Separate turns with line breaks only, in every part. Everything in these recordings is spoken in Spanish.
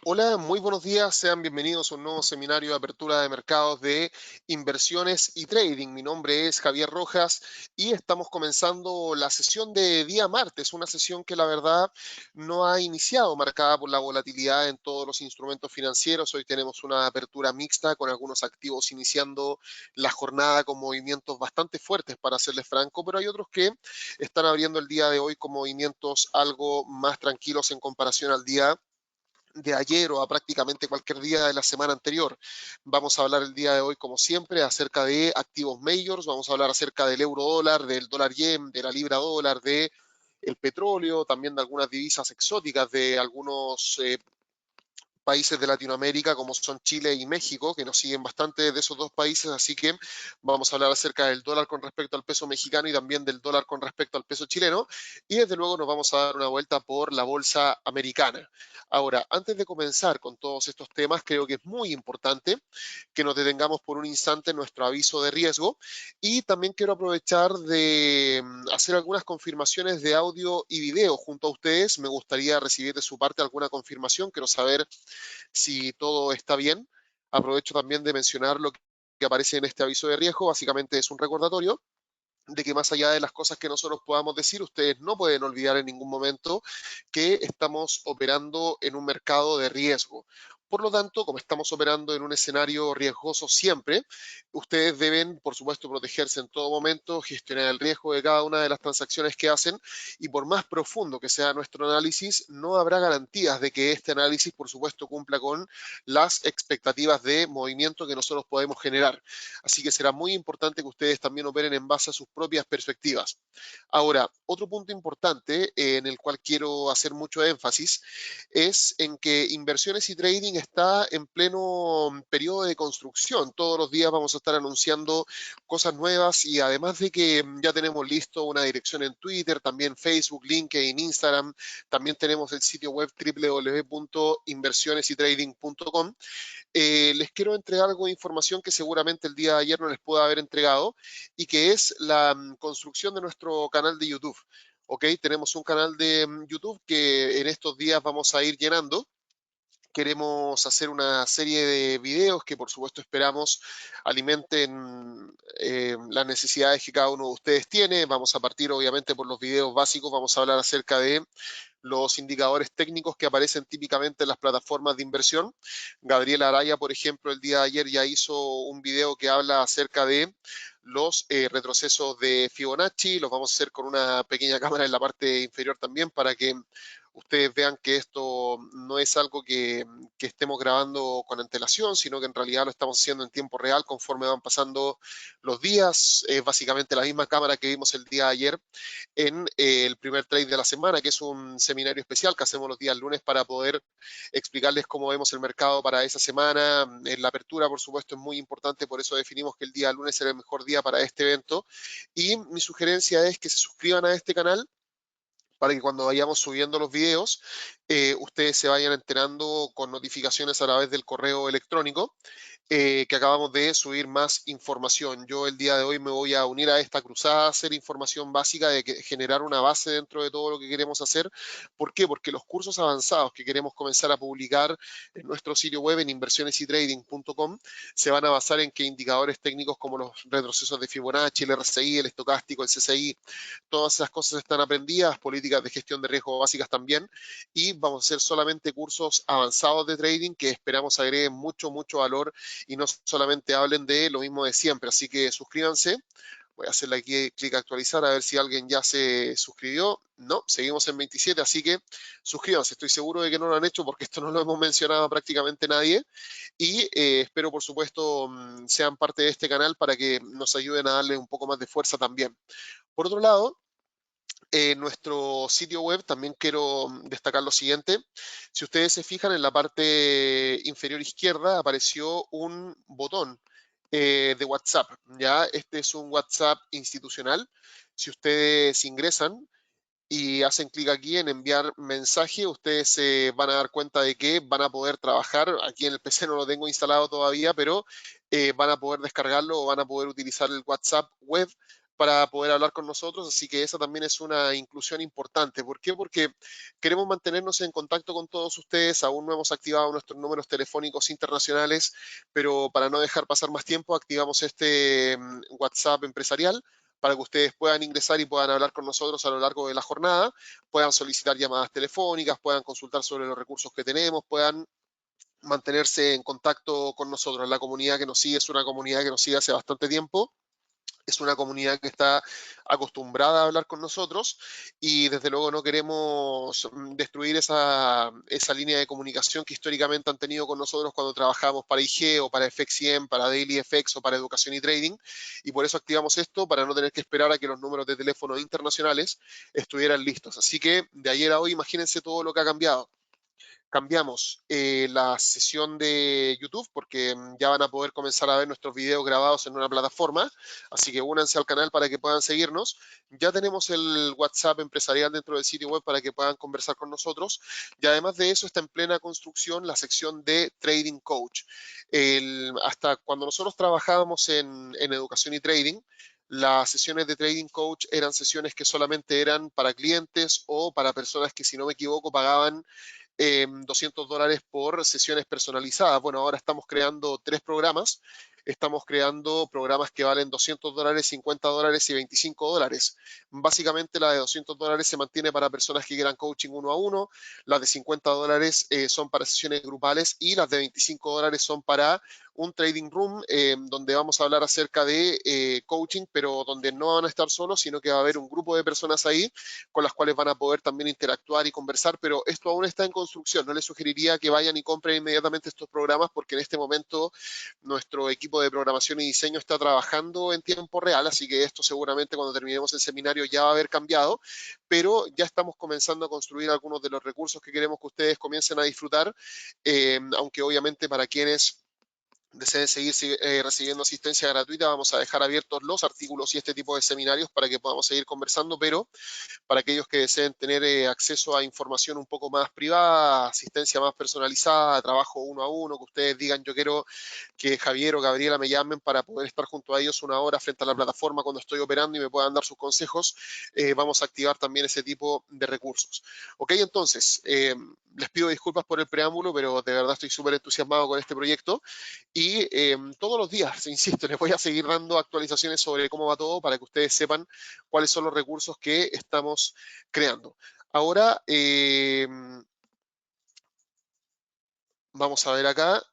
Hola, muy buenos días. Sean bienvenidos a un nuevo seminario de apertura de mercados de inversiones y trading. Mi nombre es Javier Rojas y estamos comenzando la sesión de día martes, una sesión que la verdad no ha iniciado, marcada por la volatilidad en todos los instrumentos financieros. Hoy tenemos una apertura mixta con algunos activos iniciando la jornada con movimientos bastante fuertes, para serles franco, pero hay otros que están abriendo el día de hoy con movimientos algo más tranquilos en comparación al día de ayer o a prácticamente cualquier día de la semana anterior. Vamos a hablar el día de hoy, como siempre, acerca de activos majors, vamos a hablar acerca del euro dólar, del dólar yen, de la libra dólar, de el petróleo, también de algunas divisas exóticas, de algunos países de Latinoamérica como son Chile y México, que nos siguen bastante de esos dos países, así que vamos a hablar acerca del dólar con respecto al peso mexicano y también del dólar con respecto al peso chileno, y desde luego nos vamos a dar una vuelta por la bolsa americana. Ahora, antes de comenzar con todos estos temas, creo que es muy importante que nos detengamos por un instante en nuestro aviso de riesgo, y también quiero aprovechar de hacer algunas confirmaciones de audio y video junto a ustedes. Me gustaría recibir de su parte alguna confirmación, quiero saber si todo está bien. Aprovecho también de mencionar lo que aparece en este aviso de riesgo. Básicamente es un recordatorio de que más allá de las cosas que nosotros podamos decir, ustedes no pueden olvidar en ningún momento que estamos operando en un mercado de riesgo. Por lo tanto, como estamos operando en un escenario riesgoso siempre, ustedes deben, por supuesto, protegerse en todo momento, gestionar el riesgo de cada una de las transacciones que hacen, y por más profundo que sea nuestro análisis, no habrá garantías de que este análisis, por supuesto, cumpla con las expectativas de movimiento que nosotros podemos generar. Así que será muy importante que ustedes también operen en base a sus propias perspectivas. Ahora, otro punto importante en el cual quiero hacer mucho énfasis es en que inversiones y trading está en pleno periodo de construcción. Todos los días vamos a estar anunciando cosas nuevas, y además de que ya tenemos listo una dirección en Twitter, también Facebook, LinkedIn, Instagram, también tenemos el sitio web www.inversionesytrading.com. Les quiero entregar algo de información que seguramente el día de ayer no les pude haber entregado, y que es la construcción de nuestro canal de YouTube. ¿Ok? Tenemos un canal de YouTube que en estos días vamos a ir llenando. Queremos hacer una serie de videos que por supuesto esperamos alimenten las necesidades que cada uno de ustedes tiene. Vamos a partir obviamente por los videos básicos, vamos a hablar acerca de los indicadores técnicos que aparecen típicamente en las plataformas de inversión. Gabriela Araya, por ejemplo, el día de ayer ya hizo un video que habla acerca de los retrocesos de Fibonacci. Los vamos a hacer con una pequeña cámara en la parte inferior también, para que ustedes vean que esto no es algo que estemos grabando con antelación, sino que en realidad lo estamos haciendo en tiempo real conforme van pasando los días. Es básicamente la misma cámara que vimos el día de ayer en el primer trade de la semana, que es un seminario especial que hacemos los días lunes para poder explicarles cómo vemos el mercado para esa semana. En la apertura, por supuesto, es muy importante, por eso definimos que el día lunes será el mejor día para este evento. Y mi sugerencia es que se suscriban a este canal para que cuando vayamos subiendo los videos, ustedes se vayan enterando con notificaciones a través del correo electrónico, que acabamos de subir más información. Yo el día de hoy me voy a unir a esta cruzada, a hacer información básica, de generar una base dentro de todo lo que queremos hacer. ¿Por qué? Porque los cursos avanzados que queremos comenzar a publicar en nuestro sitio web en inversionesytrading.com se van a basar en que indicadores técnicos como los retrocesos de Fibonacci, el RSI, el estocástico, el CCI, todas esas cosas están aprendidas, políticas de gestión de riesgo básicas también, y vamos a hacer solamente cursos avanzados de trading que esperamos agreguen mucho, mucho valor y no solamente hablen de lo mismo de siempre. Así que suscríbanse. Voy a hacerle aquí clic a actualizar a ver si alguien ya se suscribió. No, seguimos en 27, así que suscríbanse. Estoy seguro de que no lo han hecho porque esto no lo hemos mencionado a prácticamente nadie. Y espero, por supuesto, sean parte de este canal para que nos ayuden a darle un poco más de fuerza también. Por otro lado, en nuestro sitio web también quiero destacar lo siguiente. Si ustedes se fijan, en la parte inferior izquierda apareció un botón de WhatsApp. Ya, este es un WhatsApp institucional. Si ustedes ingresan y hacen clic aquí en enviar mensaje, ustedes se van a dar cuenta de que van a poder trabajar. Aquí en el PC no lo tengo instalado todavía, pero van a poder descargarlo o van a poder utilizar el WhatsApp web para poder hablar con nosotros, así que esa también es una inclusión importante. ¿Por qué? Porque queremos mantenernos en contacto con todos ustedes, aún no hemos activado nuestros números telefónicos internacionales, pero para no dejar pasar más tiempo, activamos este WhatsApp empresarial para que ustedes puedan ingresar y puedan hablar con nosotros a lo largo de la jornada, puedan solicitar llamadas telefónicas, puedan consultar sobre los recursos que tenemos, puedan mantenerse en contacto con nosotros. La comunidad que nos sigue es una comunidad que nos sigue hace bastante tiempo. Es una comunidad que está acostumbrada a hablar con nosotros y desde luego no queremos destruir esa línea de comunicación que históricamente han tenido con nosotros cuando trabajamos para IG o para FXCM, para Daily FX o para educación y trading. Y por eso activamos esto para no tener que esperar a que los números de teléfono internacionales estuvieran listos. Así que de ayer a hoy imagínense todo lo que ha cambiado. Cambiamos la sesión de YouTube porque ya van a poder comenzar a ver nuestros videos grabados en una plataforma, así que únanse al canal para que puedan seguirnos. Ya tenemos el WhatsApp empresarial dentro del sitio web para que puedan conversar con nosotros y además de eso está en plena construcción la sección de Trading Coach. Hasta cuando nosotros trabajábamos en educación y trading, las sesiones de Trading Coach eran sesiones que solamente eran para clientes o para personas que, si no me equivoco, pagaban $200 por sesiones personalizadas. Bueno, ahora estamos creando 3 programas. Estamos creando programas que valen $200, $50 y $25. Básicamente la de $200 se mantiene para personas que quieran coaching uno a uno, las de $50 son para sesiones grupales y las de $25 son para un trading room donde vamos a hablar acerca de coaching, pero donde no van a estar solos, sino que va a haber un grupo de personas ahí con las cuales van a poder también interactuar y conversar, pero esto aún está en construcción. No les sugeriría que vayan y compren inmediatamente estos programas porque en este momento nuestro equipo de programación y diseño está trabajando en tiempo real, así que esto seguramente cuando terminemos el seminario ya va a haber cambiado, pero ya estamos comenzando a construir algunos de los recursos que queremos que ustedes comiencen a disfrutar, aunque obviamente para quienes deseen seguir recibiendo asistencia gratuita, vamos a dejar abiertos los artículos y este tipo de seminarios para que podamos seguir conversando, pero para aquellos que deseen tener acceso a información un poco más privada, asistencia más personalizada, trabajo uno a uno, que ustedes digan yo quiero que Javier o Gabriela me llamen para poder estar junto a ellos una hora frente a la plataforma cuando estoy operando y me puedan dar sus consejos, vamos a activar también ese tipo de recursos. Ok, entonces, les pido disculpas por el preámbulo, pero de verdad estoy súper entusiasmado con este proyecto y todos los días, insisto, les voy a seguir dando actualizaciones sobre cómo va todo para que ustedes sepan cuáles son los recursos que estamos creando. Ahora, vamos a ver acá.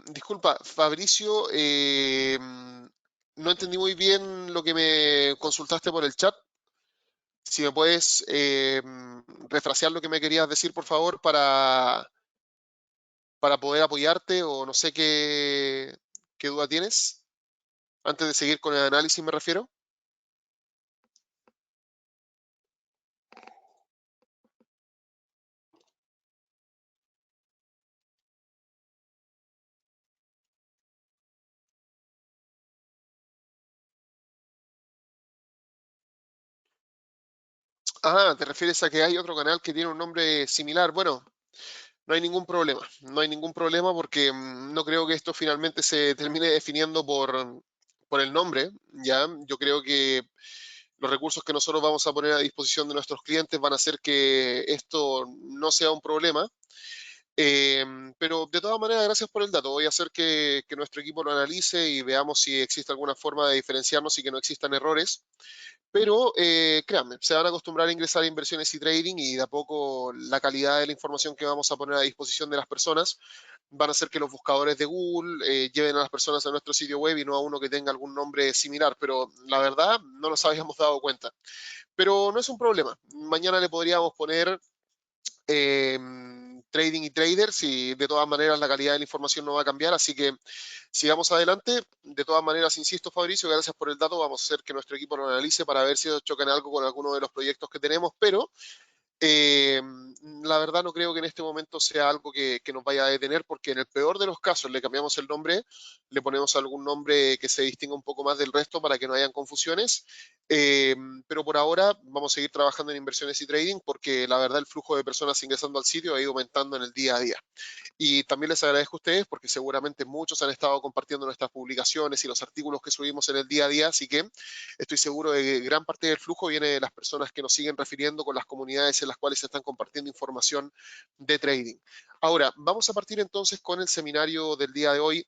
Disculpa, Fabricio, no entendí muy bien lo que me consultaste por el chat. Si me puedes refrasear lo que me querías decir, por favor, para poder apoyarte o no sé qué duda tienes. Antes de seguir con el análisis, me refiero. Ah, ¿te refieres a que hay otro canal que tiene un nombre similar? Bueno, no hay ningún problema. No hay ningún problema porque no creo que esto finalmente se termine definiendo por el nombre, ¿ya? Yo creo que los recursos que nosotros vamos a poner a disposición de nuestros clientes van a hacer que esto no sea un problema. Pero de todas maneras, gracias por el dato. Voy a hacer que nuestro equipo lo analice y veamos si existe alguna forma de diferenciarnos y que no existan errores. Pero créanme, se van a acostumbrar a ingresar a inversiones y trading y de a poco la calidad de la información que vamos a poner a disposición de las personas van a hacer que los buscadores de Google lleven a las personas a nuestro sitio web y no a uno que tenga algún nombre similar. Pero la verdad, no nos habíamos dado cuenta. Pero no es un problema. Mañana le podríamos poner eh, trading y traders y de todas maneras la calidad de la información no va a cambiar, así que sigamos adelante. De todas maneras, insisto, Fabricio, gracias por el dato, vamos a hacer que nuestro equipo lo analice para ver si ellos chocan algo con alguno de los proyectos que tenemos, pero Eh, la verdad no creo que en este momento sea algo que nos vaya a detener, porque en el peor de los casos le cambiamos el nombre, le ponemos algún nombre que se distinga un poco más del resto para que no hayan confusiones. Eh, pero por ahora vamos a seguir trabajando en inversiones y trading, porque la verdad el flujo de personas ingresando al sitio ha ido aumentando en el día a día. Y también les agradezco a ustedes porque seguramente muchos han estado compartiendo nuestras publicaciones y los artículos que subimos en el día a día, así que estoy seguro de que gran parte del flujo viene de las personas que nos siguen refiriendo con las comunidades en las cuales se están compartiendo información de trading. Ahora, vamos a partir entonces con el seminario del día de hoy,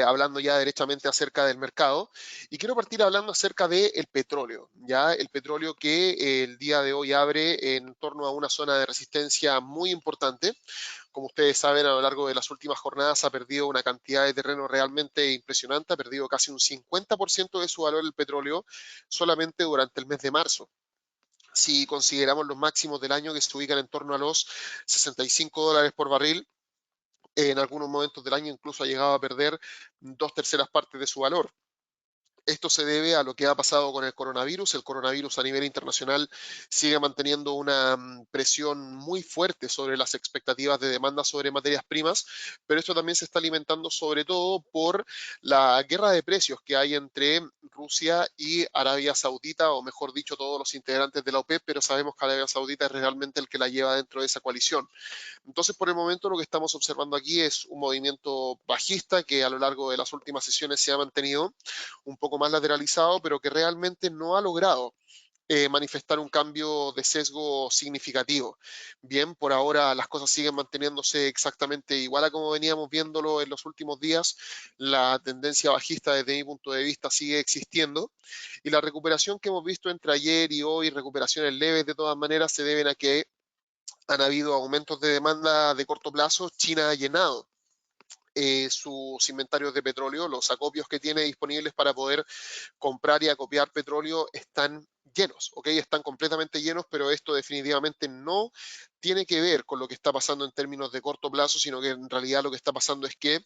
hablando ya directamente acerca del mercado. Y quiero partir hablando acerca del petróleo, ya el petróleo que el día de hoy abre en torno a una zona de resistencia muy importante. Como ustedes saben, a lo largo de las últimas jornadas ha perdido una cantidad de terreno realmente impresionante, ha perdido casi un 50% de su valor el petróleo solamente durante el mes de marzo. Si consideramos los máximos del año que se ubican en torno a los $65 por barril, en algunos momentos del año incluso ha llegado a perder dos terceras partes de su valor. Esto se debe a lo que ha pasado con el coronavirus. El coronavirus a nivel internacional sigue manteniendo una presión muy fuerte sobre las expectativas de demanda sobre materias primas, pero esto también se está alimentando sobre todo por la guerra de precios que hay entre Rusia y Arabia Saudita, o mejor dicho, todos los integrantes de la OPEP, pero sabemos que Arabia Saudita es realmente el que la lleva dentro de esa coalición. Entonces, por el momento, lo que estamos observando aquí es un movimiento bajista que a lo largo de las últimas sesiones se ha mantenido un poco más lateralizado, pero que realmente no ha logrado manifestar un cambio de sesgo significativo. Bien, por ahora las cosas siguen manteniéndose exactamente igual a como veníamos viéndolo en los últimos días. La tendencia bajista desde mi punto de vista sigue existiendo y la recuperación que hemos visto entre ayer y hoy, recuperaciones leves de todas maneras, se deben a que han habido aumentos de demanda de corto plazo. China ha llenado sus inventarios de petróleo, los acopios que tiene disponibles para poder comprar y acopiar petróleo están llenos, ¿ok? Están completamente llenos, pero esto definitivamente no tiene que ver con lo que está pasando en términos de corto plazo, sino que en realidad lo que está pasando es que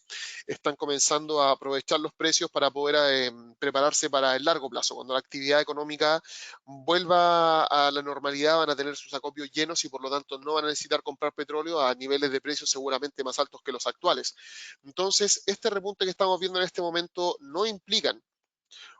están comenzando a aprovechar los precios para poder prepararse para el largo plazo. Cuando la actividad económica vuelva a la normalidad, van a tener sus acopios llenos y por lo tanto no van a necesitar comprar petróleo a niveles de precios seguramente más altos que los actuales. Entonces, este repunte que estamos viendo en este momento no implican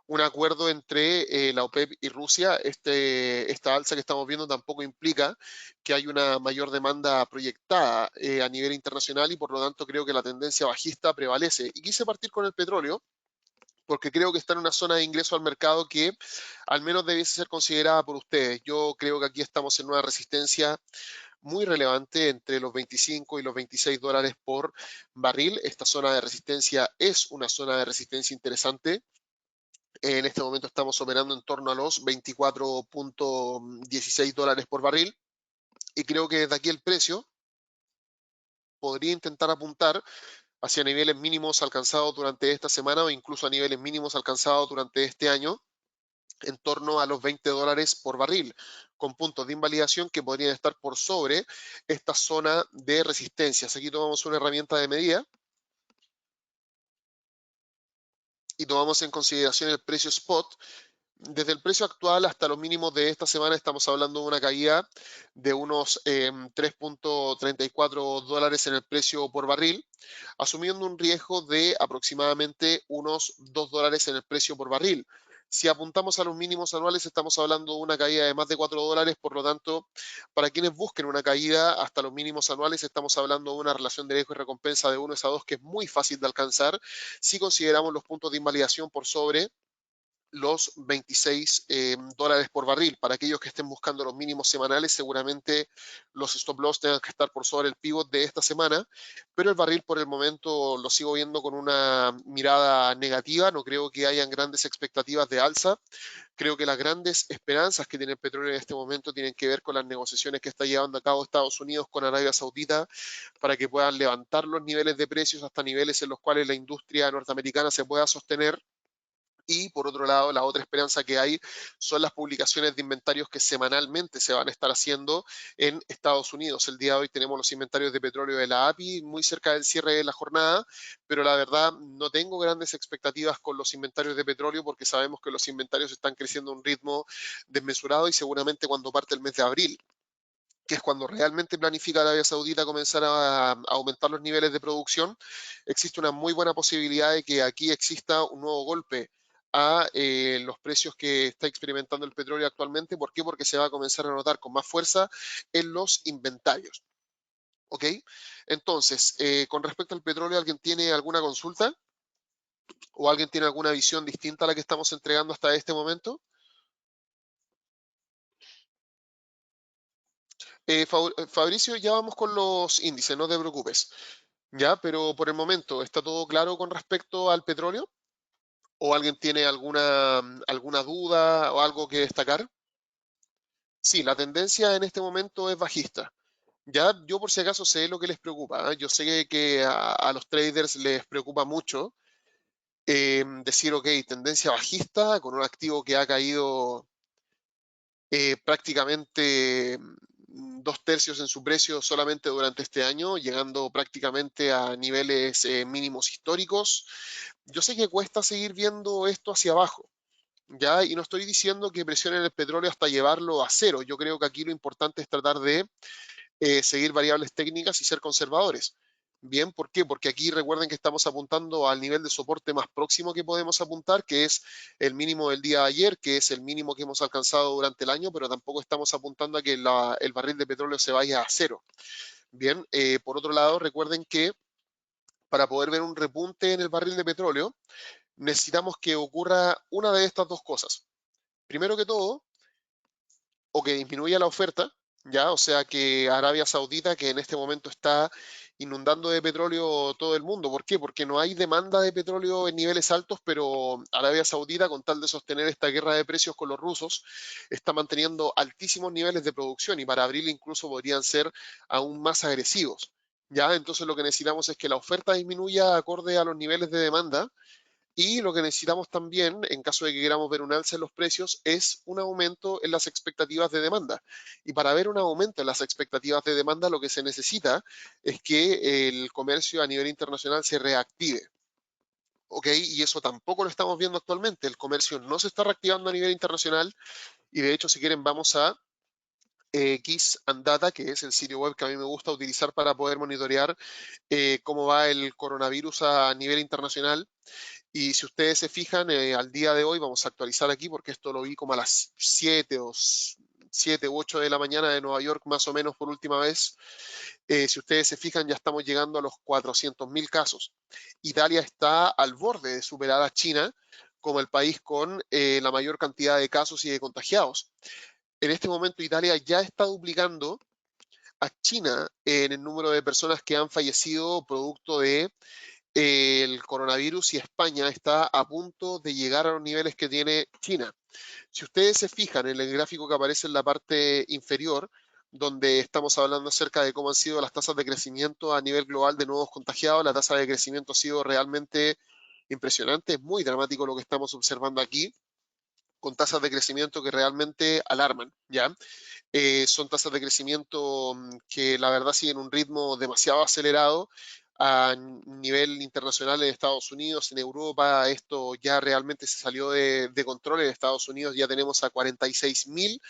un acuerdo entre la OPEP y Rusia. Esta alza que estamos viendo tampoco implica que hay una mayor demanda proyectada a nivel internacional y por lo tanto creo que la tendencia bajista prevalece. Y quise partir con el petróleo porque creo que está en una zona de ingreso al mercado que al menos debiese ser considerada por ustedes. Yo creo que aquí estamos en una resistencia muy relevante entre los 25 y los $26 por barril. Esta zona de resistencia es una zona de resistencia interesante. En este momento estamos operando en torno a los $24.16 por barril y creo que desde aquí el precio podría intentar apuntar hacia niveles mínimos alcanzados durante esta semana o incluso a niveles mínimos alcanzados durante este año en torno a los $20 por barril, con puntos de invalidación que podrían estar por sobre esta zona de resistencia. Aquí tomamos una herramienta de medida y tomamos en consideración el precio spot. Desde el precio actual hasta los mínimos de esta semana estamos hablando de una caída de unos $3.34 en el precio por barril, asumiendo un riesgo de aproximadamente unos $2 en el precio por barril. Si apuntamos a los mínimos anuales, estamos hablando de una caída de más de $4, por lo tanto, para quienes busquen una caída hasta los mínimos anuales, estamos hablando de una relación de riesgo y recompensa de 1:2 que es muy fácil de alcanzar si consideramos los puntos de invalidación por sobre los $26 por barril. Para aquellos que estén buscando los mínimos semanales, seguramente los stop loss tengan que estar por sobre el pivot de esta semana, pero el barril por el momento lo sigo viendo con una mirada negativa. No creo que hayan grandes expectativas de alza. Creo que las grandes esperanzas que tiene el petróleo en este momento tienen que ver con las negociaciones que está llevando a cabo Estados Unidos con Arabia Saudita para que puedan levantar los niveles de precios hasta niveles en los cuales la industria norteamericana se pueda sostener. Y por otro lado, la otra esperanza que hay son las publicaciones de inventarios que semanalmente se van a estar haciendo en Estados Unidos. El día de hoy tenemos los inventarios de petróleo de la API muy cerca del cierre de la jornada, pero la verdad no tengo grandes expectativas con los inventarios de petróleo porque sabemos que los inventarios están creciendo a un ritmo desmesurado y seguramente cuando parte el mes de abril que es cuando realmente planifica Arabia Saudita comenzar a aumentar los niveles de producción, existe una muy buena posibilidad de que aquí exista un nuevo golpe a los precios que está experimentando el petróleo actualmente. ¿Por qué? Porque se va a comenzar a notar con más fuerza en los inventarios. ¿Ok? Entonces, con respecto al petróleo, ¿alguien tiene alguna consulta? ¿O alguien tiene alguna visión distinta a la que estamos entregando hasta este momento? Fabricio, ya vamos con los índices, no te preocupes. Ya, pero por el momento, ¿está todo claro con respecto al petróleo? ¿O alguien tiene alguna duda o algo que destacar? Sí, la tendencia en este momento es bajista. Ya, yo por si acaso sé lo que les preocupa. ¿Eh? Yo sé que a los traders les preocupa mucho decir, ok, tendencia bajista con un activo que ha caído prácticamente dos tercios en su precio solamente durante este año, llegando prácticamente a niveles mínimos históricos. Yo sé que cuesta seguir viendo esto hacia abajo, ¿ya? Y no estoy diciendo que presionen el petróleo hasta llevarlo a cero. Yo creo que aquí lo importante es tratar de seguir variables técnicas y ser conservadores. Bien, ¿por qué? Porque aquí recuerden que estamos apuntando al nivel de soporte más próximo que podemos apuntar, que es el mínimo del día de ayer, que es el mínimo que hemos alcanzado durante el año, pero tampoco estamos apuntando a que el barril de petróleo se vaya a cero. Bien, por otro lado, recuerden que para poder ver un repunte en el barril de petróleo, necesitamos que ocurra una de estas dos cosas. Primero que todo, o que disminuya la oferta, ya, o sea que Arabia Saudita, que en este momento está inundando de petróleo todo el mundo. ¿Por qué? Porque no hay demanda de petróleo en niveles altos, pero Arabia Saudita, con tal de sostener esta guerra de precios con los rusos, está manteniendo altísimos niveles de producción y para abril incluso podrían ser aún más agresivos. Ya, entonces lo que necesitamos es que la oferta disminuya acorde a los niveles de demanda y lo que necesitamos también, en caso de que queramos ver un alza en los precios, es un aumento en las expectativas de demanda. Y para ver un aumento en las expectativas de demanda, lo que se necesita es que el comercio a nivel internacional se reactive. ¿Ok? Y eso tampoco lo estamos viendo actualmente. El comercio no se está reactivando a nivel internacional y de hecho, si quieren, vamos a X and Data, que es el sitio web que a mí me gusta utilizar para poder monitorear cómo va el coronavirus a nivel internacional. Y si ustedes se fijan, al día de hoy, vamos a actualizar aquí porque esto lo vi como a las 7 u 8 de la mañana de Nueva York, más o menos por última vez. Si ustedes se fijan, ya estamos llegando a los 400.000 casos. Italia está al borde de superar a China como el país con la mayor cantidad de casos y de contagiados. En este momento, Italia ya está duplicando a China en el número de personas que han fallecido producto de el coronavirus y España está a punto de llegar a los niveles que tiene China. Si ustedes se fijan en el gráfico que aparece en la parte inferior, donde estamos hablando acerca de cómo han sido las tasas de crecimiento a nivel global de nuevos contagiados, la tasa de crecimiento ha sido realmente impresionante, es muy dramático lo que estamos observando aquí, con tasas de crecimiento que realmente alarman, ¿ya? Son tasas de crecimiento que la verdad siguen un ritmo demasiado acelerado a nivel internacional en Estados Unidos, en Europa, esto ya realmente se salió de control. En Estados Unidos ya tenemos a 46.000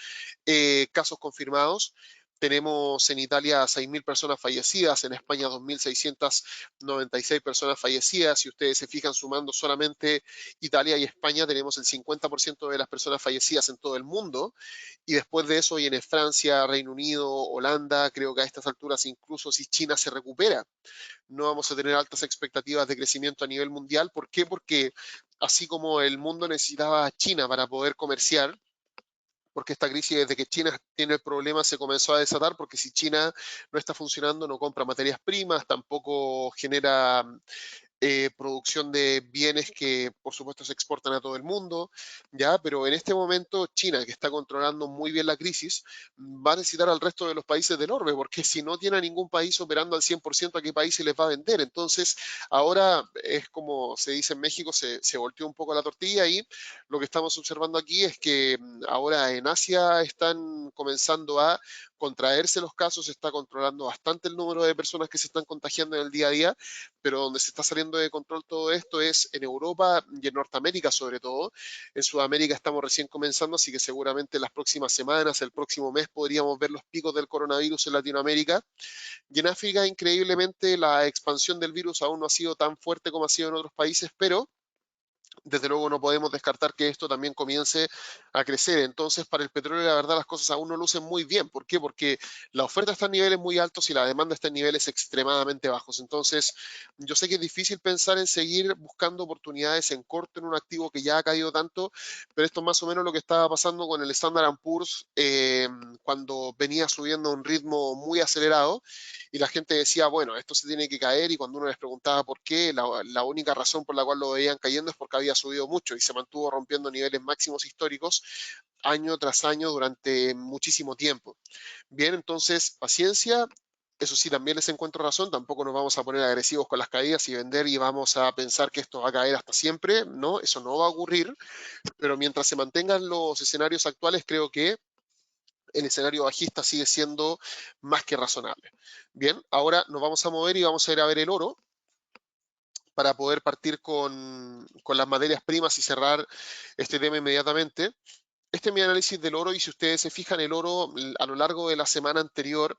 casos confirmados. Tenemos en Italia 6.000 personas fallecidas, en España 2.696 personas fallecidas. Si ustedes se fijan sumando solamente Italia y España, tenemos el 50% de las personas fallecidas en todo el mundo. Y después de eso viene Francia, Reino Unido, Holanda. Creo que a estas alturas, incluso si China se recupera, no vamos a tener altas expectativas de crecimiento a nivel mundial. ¿Por qué? Porque así como el mundo necesitaba a China para poder comerciar, porque esta crisis desde que China tiene el problema se comenzó a desatar, porque si China no está funcionando, no compra materias primas, tampoco genera producción de bienes que por supuesto se exportan a todo el mundo, ya, pero en este momento China, que está controlando muy bien la crisis, va a necesitar al resto de los países del orbe, porque si no tiene a ningún país operando al 100%, ¿a qué país se les va a vender? Entonces, ahora es como se dice en México, se volteó un poco la tortilla y lo que estamos observando aquí es que ahora en Asia están comenzando a contraerse los casos, se está controlando bastante el número de personas que se están contagiando en el día a día, pero donde se está saliendo de control todo esto es en Europa y en Norteamérica sobre todo. En Sudamérica estamos recién comenzando, así que seguramente las próximas semanas, el próximo mes, podríamos ver los picos del coronavirus en Latinoamérica. Y en África, increíblemente, la expansión del virus aún no ha sido tan fuerte como ha sido en otros países, pero desde luego no podemos descartar que esto también comience a crecer. Entonces, para el petróleo, la verdad, las cosas aún no lucen muy bien. ¿Por qué? Porque la oferta está en niveles muy altos y la demanda está en niveles extremadamente bajos. Entonces, yo sé que es difícil pensar en seguir buscando oportunidades en corto en un activo que ya ha caído tanto, pero esto es más o menos lo que estaba pasando con el Standard Poor's cuando venía subiendo a un ritmo muy acelerado y la gente decía, bueno, esto se tiene que caer y cuando uno les preguntaba por qué, la única razón por la cual lo veían cayendo es porque había subido mucho y se mantuvo rompiendo niveles máximos históricos año tras año durante muchísimo tiempo. Bien, entonces, paciencia. Eso sí, también les encuentro razón, tampoco nos vamos a poner agresivos con las caídas y vender y vamos a pensar que esto va a caer hasta siempre, no, eso no va a ocurrir, pero mientras se mantengan los escenarios actuales, creo que el escenario bajista sigue siendo más que razonable. Bien, ahora nos vamos a mover y vamos a ir a ver el oro para poder partir con las materias primas y cerrar este tema inmediatamente. Este es mi análisis del oro y si ustedes se fijan, el oro a lo largo de la semana anterior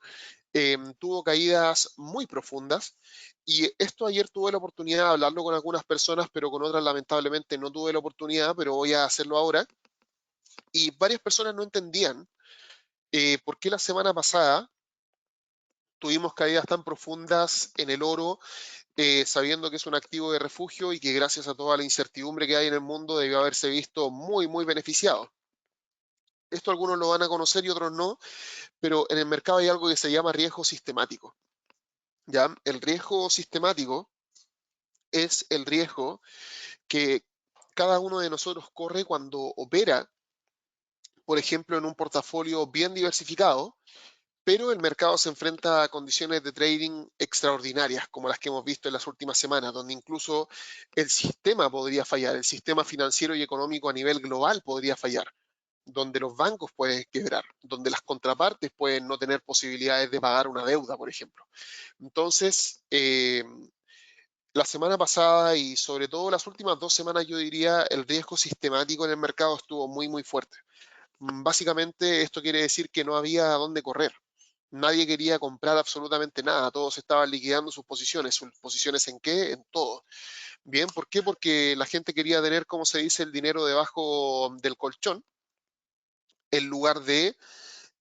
tuvo caídas muy profundas y esto ayer tuve la oportunidad de hablarlo con algunas personas, pero con otras lamentablemente no tuve la oportunidad, pero voy a hacerlo ahora. Y varias personas no entendían por qué la semana pasada tuvimos caídas tan profundas en el oro, sabiendo que es un activo de refugio y que gracias a toda la incertidumbre que hay en el mundo debió haberse visto muy, muy beneficiado. Esto algunos lo van a conocer y otros no, pero en el mercado hay algo que se llama riesgo sistemático. ¿Ya? El riesgo sistemático es el riesgo que cada uno de nosotros corre cuando opera, por ejemplo, en un portafolio bien diversificado, pero el mercado se enfrenta a condiciones de trading extraordinarias, como las que hemos visto en las últimas semanas, donde incluso el sistema podría fallar, el sistema financiero y económico a nivel global podría fallar, donde los bancos pueden quebrar, donde las contrapartes pueden no tener posibilidades de pagar una deuda, por ejemplo. Entonces, la semana pasada y sobre todo las últimas 2 semanas, yo diría, el riesgo sistemático en el mercado estuvo muy, muy fuerte. Básicamente, esto quiere decir que no había dónde correr. Nadie quería comprar absolutamente nada, todos estaban liquidando sus posiciones en qué, en todo. Bien, ¿por qué? Porque la gente quería tener, como se dice, el dinero debajo del colchón en lugar de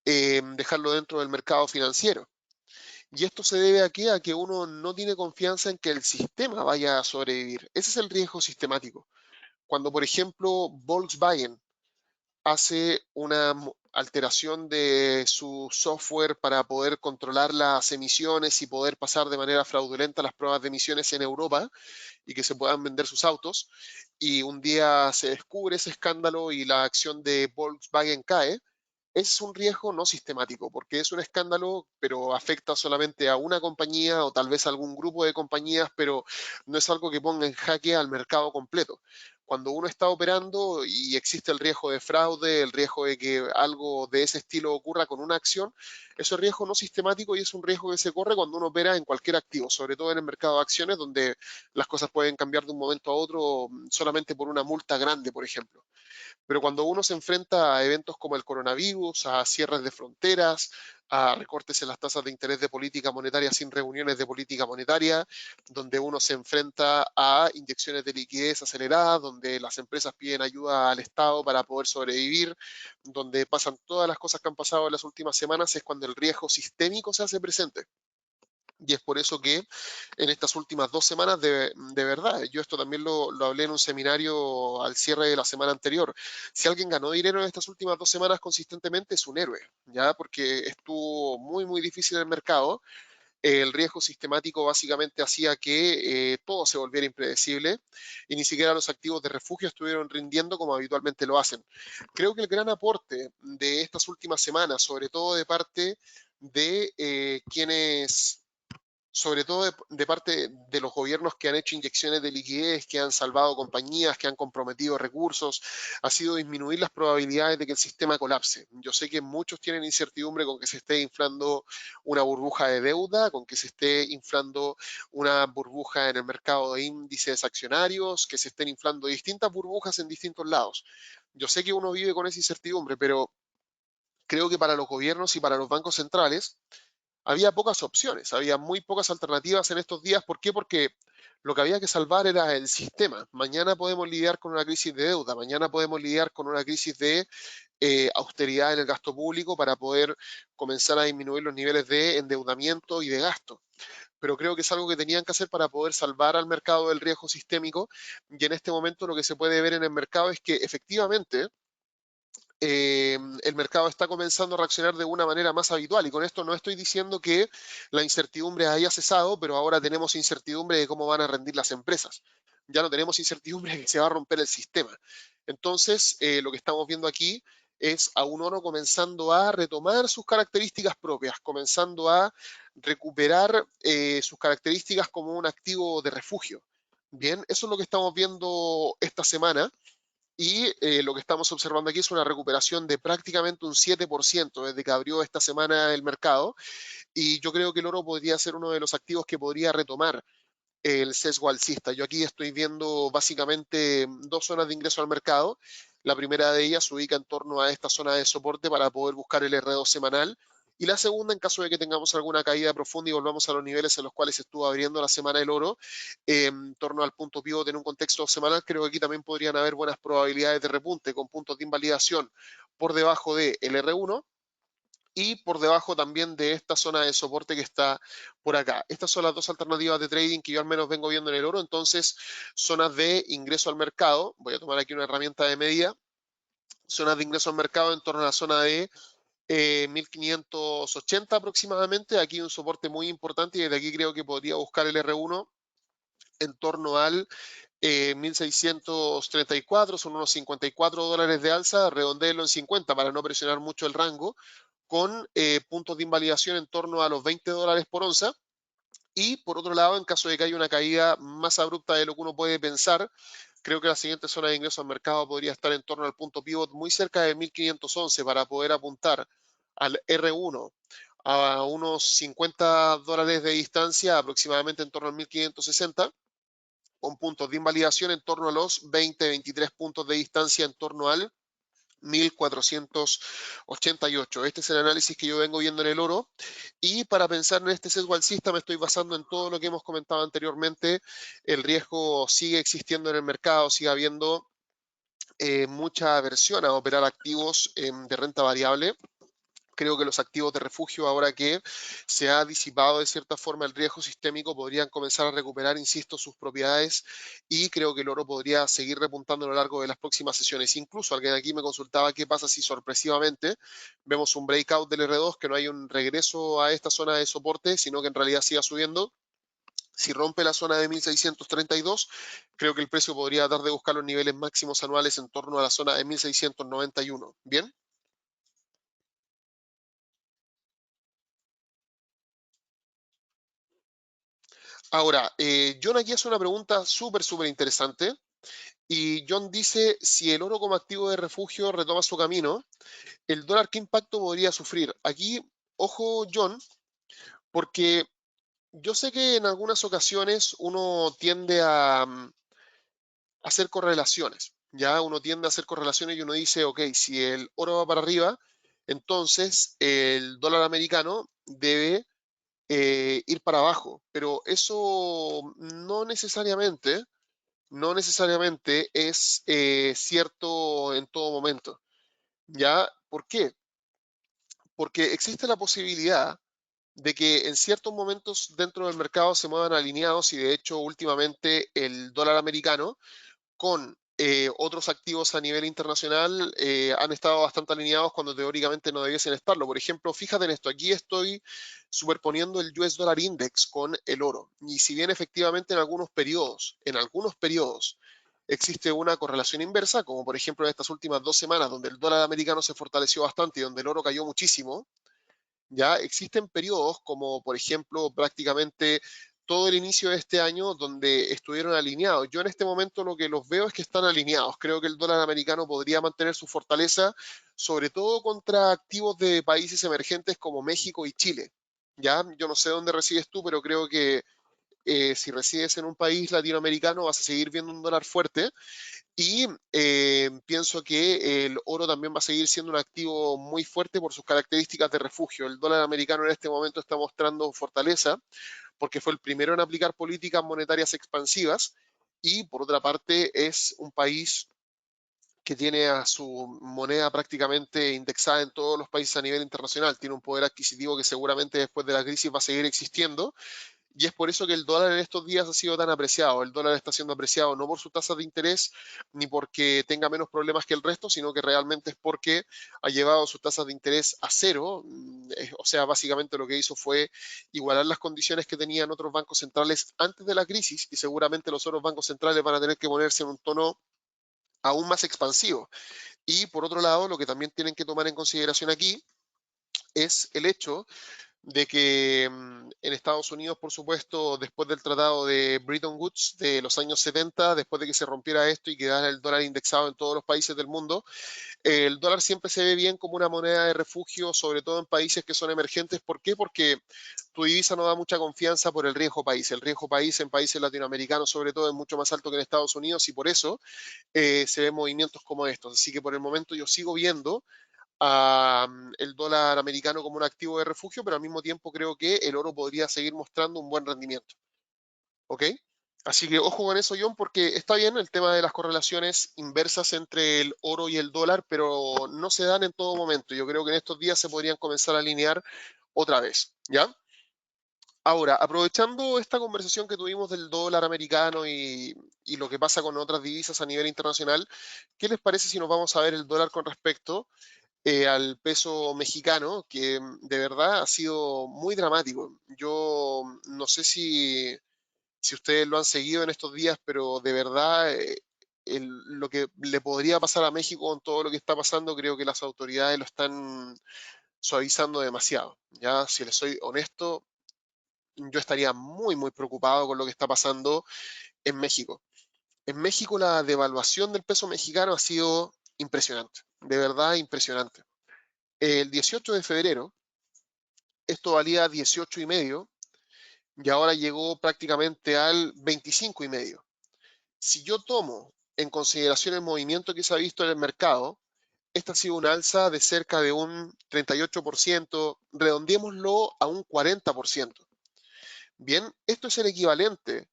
dejarlo dentro del mercado financiero. Y esto se debe aquí a que uno no tiene confianza en que el sistema vaya a sobrevivir. Ese es el riesgo sistemático. Cuando, por ejemplo, Volkswagen hace una alteración de su software para poder controlar las emisiones y poder pasar de manera fraudulenta las pruebas de emisiones en Europa y que se puedan vender sus autos. Y un día se descubre ese escándalo y la acción de Volkswagen cae. Es un riesgo no sistemático, porque es un escándalo, pero afecta solamente a una compañía o tal vez a algún grupo de compañías, pero no es algo que ponga en jaque al mercado completo. Cuando uno está operando y existe el riesgo de fraude, el riesgo de que algo de ese estilo ocurra con una acción, es un riesgo no sistemático y es un riesgo que se corre cuando uno opera en cualquier activo, sobre todo en el mercado de acciones, donde las cosas pueden cambiar de un momento a otro solamente por una multa grande, por ejemplo. Pero cuando uno se enfrenta a eventos como el coronavirus, a cierres de fronteras, a recortes en las tasas de interés de política monetaria sin reuniones de política monetaria, donde uno se enfrenta a inyecciones de liquidez aceleradas, donde las empresas piden ayuda al Estado para poder sobrevivir, donde pasan todas las cosas que han pasado en las últimas semanas, es cuando el riesgo sistémico se hace presente. Y es por eso que en estas últimas 2 semanas, de verdad, yo esto también lo hablé en un seminario al cierre de la semana anterior. Si alguien ganó dinero en estas últimas 2 semanas consistentemente, es un héroe, ¿ya? Porque estuvo muy, muy difícil el mercado. El riesgo sistemático básicamente hacía que todo se volviera impredecible y ni siquiera los activos de refugio estuvieron rindiendo como habitualmente lo hacen. Creo que el gran aporte de estas últimas semanas, sobre todo de parte de quienes sobre todo de parte de los gobiernos que han hecho inyecciones de liquidez, que han salvado compañías, que han comprometido recursos, ha sido disminuir las probabilidades de que el sistema colapse. Yo sé que muchos tienen incertidumbre con que se esté inflando una burbuja de deuda, con que se esté inflando una burbuja en el mercado de índices accionarios, que se estén inflando distintas burbujas en distintos lados. Yo sé que uno vive con esa incertidumbre, pero creo que para los gobiernos y para los bancos centrales, había pocas opciones, había muy pocas alternativas en estos días. ¿Por qué? Porque lo que había que salvar era el sistema. Mañana podemos lidiar con una crisis de deuda, mañana podemos lidiar con una crisis de austeridad en el gasto público para poder comenzar a disminuir los niveles de endeudamiento y de gasto. Pero creo que es algo que tenían que hacer para poder salvar al mercado del riesgo sistémico. Y en este momento lo que se puede ver en el mercado es que efectivamente el mercado está comenzando a reaccionar de una manera más habitual. Y con esto no estoy diciendo que la incertidumbre haya cesado, pero ahora tenemos incertidumbre de cómo van a rendir las empresas. Ya no tenemos incertidumbre de que se va a romper el sistema. Entonces, lo que estamos viendo aquí es a un oro comenzando a retomar sus características propias, comenzando a recuperar sus características como un activo de refugio. Bien, eso es lo que estamos viendo esta semana. Y lo que estamos observando aquí es una recuperación de prácticamente un 7% desde que abrió esta semana el mercado. Y yo creo que el oro podría ser uno de los activos que podría retomar el sesgo alcista. Yo aquí estoy viendo básicamente dos zonas de ingreso al mercado. La primera de ellas se ubica en torno a esta zona de soporte para poder buscar el R2 semanal. Y la segunda, en caso de que tengamos alguna caída profunda y volvamos a los niveles en los cuales estuvo abriendo la semana el oro, en torno al punto pivot en un contexto semanal, creo que aquí también podrían haber buenas probabilidades de repunte con puntos de invalidación por debajo del R1 y por debajo también de esta zona de soporte que está por acá. Estas son las dos alternativas de trading que yo al menos vengo viendo en el oro. Entonces, zonas de ingreso al mercado, voy a tomar aquí una herramienta de medida, zonas de ingreso al mercado en torno a la zona de 1580 aproximadamente. Aquí un soporte muy importante y desde aquí creo que podría buscar el R1 en torno al 1634, son unos $54 de alza, redondéelo en 50 para no presionar mucho el rango, con puntos de invalidación en torno a los $20 por onza. Y por otro lado, en caso de que haya una caída más abrupta de lo que uno puede pensar, creo que la siguiente zona de ingreso al mercado podría estar en torno al punto pivot muy cerca de 1511 para poder apuntar al R1 a unos $50 de distancia, aproximadamente en torno al 1560, con puntos de invalidación en torno a los 20-23 puntos de distancia en torno al 1488. Este es el análisis que yo vengo viendo en el oro. Y para pensar en este sesgo alcista me estoy basando en todo lo que hemos comentado anteriormente. El riesgo sigue existiendo en el mercado, sigue habiendo mucha aversión a operar activos de renta variable. Creo que los activos de refugio, ahora que se ha disipado de cierta forma el riesgo sistémico, podrían comenzar a recuperar, insisto, sus propiedades y creo que el oro podría seguir repuntando a lo largo de las próximas sesiones. Incluso alguien aquí me consultaba qué pasa si sorpresivamente vemos un breakout del R2, que no hay un regreso a esta zona de soporte, sino que en realidad siga subiendo. Si rompe la zona de 1632, creo que el precio podría dar de buscar los niveles máximos anuales en torno a la zona de 1691. ¿Bien? Ahora, John aquí hace una pregunta súper interesante y John dice, si el oro como activo de refugio retoma su camino, ¿el dólar qué impacto podría sufrir? Aquí, ojo John, porque yo sé que en algunas ocasiones uno tiende a hacer correlaciones, ya uno tiende a hacer correlaciones y uno dice, ok, si el oro va para arriba, entonces el dólar americano debe ir para abajo, pero eso no necesariamente es cierto en todo momento. ¿Ya? ¿Por qué? Porque existe la posibilidad de que en ciertos momentos dentro del mercado se muevan alineados y de hecho últimamente el dólar americano con otros activos a nivel internacional han estado bastante alineados cuando teóricamente no debiesen estarlo. Por ejemplo, fíjate en esto, aquí estoy superponiendo el US Dollar Index con el oro. Y si bien efectivamente en algunos periodos existe una correlación inversa, como por ejemplo en estas últimas 2 semanas, donde el dólar americano se fortaleció bastante y donde el oro cayó muchísimo, Ya existen periodos como, por ejemplo, prácticamente todo el inicio de este año donde estuvieron alineados. Yo en este momento lo que los veo es que están alineados. Creo que el dólar americano podría mantener su fortaleza, sobre todo contra activos de países emergentes como México y Chile. Ya, yo no sé dónde resides tú, pero creo que si resides en un país latinoamericano vas a seguir viendo un dólar fuerte y pienso que el oro también va a seguir siendo un activo muy fuerte por sus características de refugio. El dólar americano en este momento está mostrando fortaleza porque fue el primero en aplicar políticas monetarias expansivas y por otra parte es un país que tiene a su moneda prácticamente indexada en todos los países a nivel internacional. Tiene un poder adquisitivo que seguramente después de la crisis va a seguir existiendo y es por eso que el dólar en estos días ha sido tan apreciado. El dólar está siendo apreciado no por su tasa de interés ni porque tenga menos problemas que el resto, sino que realmente es porque ha llevado sus tasas de interés a cero. O sea, básicamente lo que hizo fue igualar las condiciones que tenían otros bancos centrales antes de la crisis y seguramente los otros bancos centrales van a tener que ponerse en un tono aún más expansivo. Y por otro lado, lo que también tienen que tomar en consideración aquí es el hecho de que en Estados Unidos, por supuesto, después del tratado de Bretton Woods de los años 70, después de que se rompiera esto y quedara el dólar indexado en todos los países del mundo, el dólar siempre se ve bien como una moneda de refugio, sobre todo en países que son emergentes. ¿Por qué? Porque tu divisa no da mucha confianza por el riesgo país. El riesgo país en países latinoamericanos, sobre todo, es mucho más alto que en Estados Unidos y por eso se ven movimientos como estos. Así que por el momento yo sigo viendo a el dólar americano como un activo de refugio, pero al mismo tiempo creo que el oro podría seguir mostrando un buen rendimiento. ¿Ok? Así que ojo con eso, John, porque está bien el tema de las correlaciones inversas entre el oro y el dólar, pero no se dan en todo momento. Yo creo que en estos días se podrían comenzar a alinear otra vez, ¿ya? Ahora, aprovechando esta conversación que tuvimos del dólar americano y lo que pasa con otras divisas a nivel internacional, ¿qué les parece si nos vamos a ver el dólar con respecto al peso mexicano, que de verdad ha sido muy dramático? Yo no sé si ustedes lo han seguido en estos días, pero de verdad lo que le podría pasar a México con todo lo que está pasando, creo que las autoridades lo están suavizando demasiado. Ya, si les soy honesto, yo estaría muy, muy preocupado con lo que está pasando en México. En México la devaluación del peso mexicano ha sido impresionante, de verdad impresionante. El 18 de febrero esto valía 18,5 y ahora llegó prácticamente al 25,5. Si yo tomo en consideración el movimiento que se ha visto en el mercado, esta ha sido una alza de cerca de un 38%, redondeémoslo a un 40%. Bien, esto es el equivalente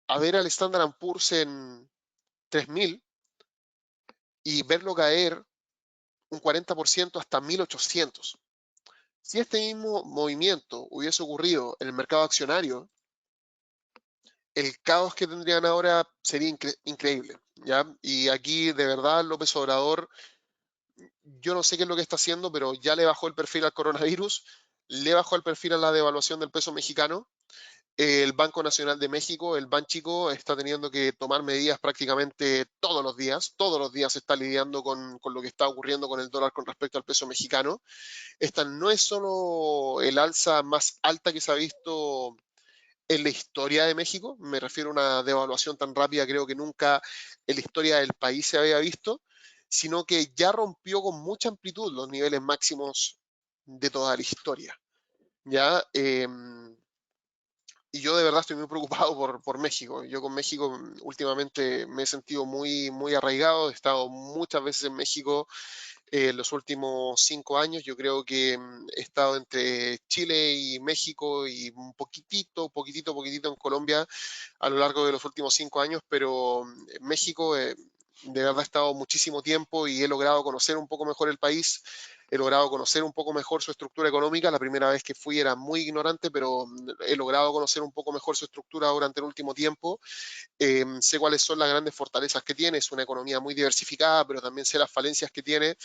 a ver al Standard Poor's en 3.000 y verlo caer un 40% hasta 1.800. Si este mismo movimiento hubiese ocurrido en el mercado accionario, el caos que tendrían ahora sería increíble, ¿ya? Y aquí, de verdad, López Obrador, yo no sé qué es lo que está haciendo, pero ya le bajó el perfil al coronavirus, le bajó el perfil a la devaluación del peso mexicano. El Banco Nacional de México, el Banxico, está teniendo que tomar medidas prácticamente todos los días está lidiando con lo que está ocurriendo con el dólar con respecto al peso mexicano. Esta no es solo el alza más alta que se ha visto en la historia de México, me refiero a una devaluación tan rápida, creo que nunca en la historia del país se había visto, sino que ya rompió con mucha amplitud los niveles máximos de toda la historia. ¿Ya? Y yo de verdad estoy muy preocupado por México. Yo con México últimamente me he sentido muy, muy arraigado, he estado muchas veces en México los últimos 5 años. Yo creo que he estado entre Chile y México y un poquitito en Colombia a lo largo de los últimos 5 años, pero México de verdad he estado muchísimo tiempo y he logrado conocer un poco mejor el país, he logrado conocer un poco mejor su estructura económica. La primera vez que fui era muy ignorante, pero he logrado conocer un poco mejor su estructura durante el último tiempo. Sé cuáles son las grandes fortalezas que tiene, es una economía muy diversificada, pero también sé las falencias que tiene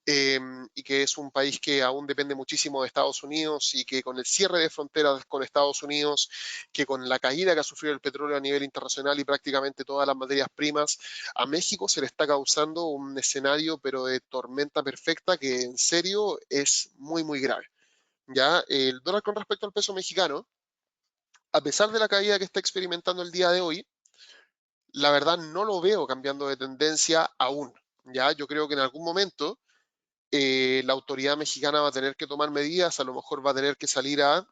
eh, y que es un país que aún depende muchísimo de Estados Unidos y que con el cierre de fronteras con Estados Unidos, que con la caída que ha sufrido el petróleo a nivel internacional y prácticamente todas las materias primas, a México se le está causando un escenario pero de tormenta perfecta que en serio es muy, muy grave. ¿ya? El dólar con respecto al peso mexicano, a pesar de la caída que está experimentando el día de hoy, la verdad no lo veo cambiando de tendencia aún, ¿ya? Yo creo que en algún momento la autoridad mexicana va a tener que tomar medidas, a lo mejor va a tener que salir a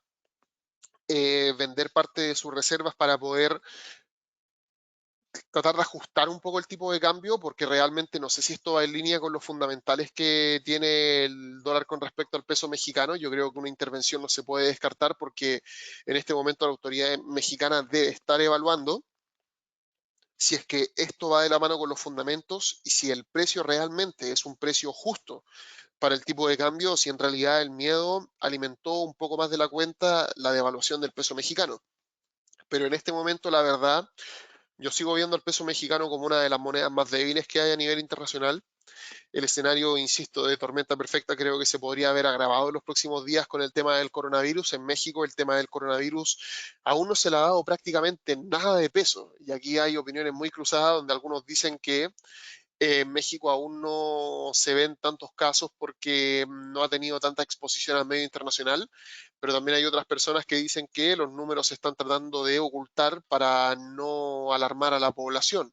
vender parte de sus reservas para poder tratar de ajustar un poco el tipo de cambio, porque realmente no sé si esto va en línea con los fundamentales que tiene el dólar con respecto al peso mexicano. Yo creo que una intervención no se puede descartar porque en este momento la autoridad mexicana debe estar evaluando si es que esto va de la mano con los fundamentos y si el precio realmente es un precio justo para el tipo de cambio, o si en realidad el miedo alimentó un poco más de la cuenta la devaluación del peso mexicano. Pero en este momento, la verdad, yo sigo viendo el peso mexicano como una de las monedas más débiles que hay a nivel internacional. El escenario, insisto, de tormenta perfecta creo que se podría haber agravado en los próximos días con el tema del coronavirus. En México el tema del coronavirus aún no se le ha dado prácticamente nada de peso. Y aquí hay opiniones muy cruzadas donde algunos dicen que en México aún no se ven tantos casos porque no ha tenido tanta exposición al medio internacional, pero también hay otras personas que dicen que los números se están tratando de ocultar para no alarmar a la población.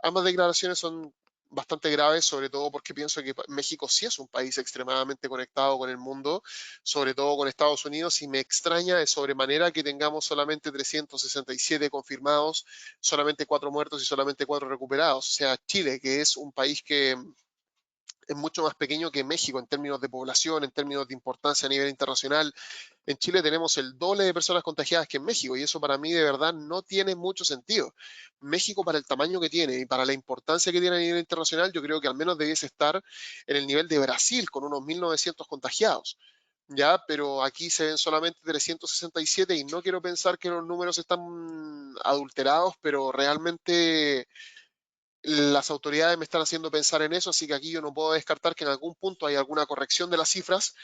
Ambas declaraciones son bastante graves, sobre todo porque pienso que México sí es un país extremadamente conectado con el mundo, sobre todo con Estados Unidos, y me extraña de sobremanera que tengamos solamente 367 confirmados, solamente 4 muertos y solamente 4 recuperados. O sea, Chile, que es un país que es mucho más pequeño que México en términos de población, en términos de importancia a nivel internacional. En Chile tenemos el doble de personas contagiadas que en México y eso para mí de verdad no tiene mucho sentido. México para el tamaño que tiene y para la importancia que tiene a nivel internacional, yo creo que al menos debiese estar en el nivel de Brasil con unos 1.900 contagiados. Ya, pero aquí se ven solamente 367 y no quiero pensar que los números están adulterados, pero realmente las autoridades me están haciendo pensar en eso, así que aquí yo no puedo descartar que en algún punto hay alguna corrección de las cifras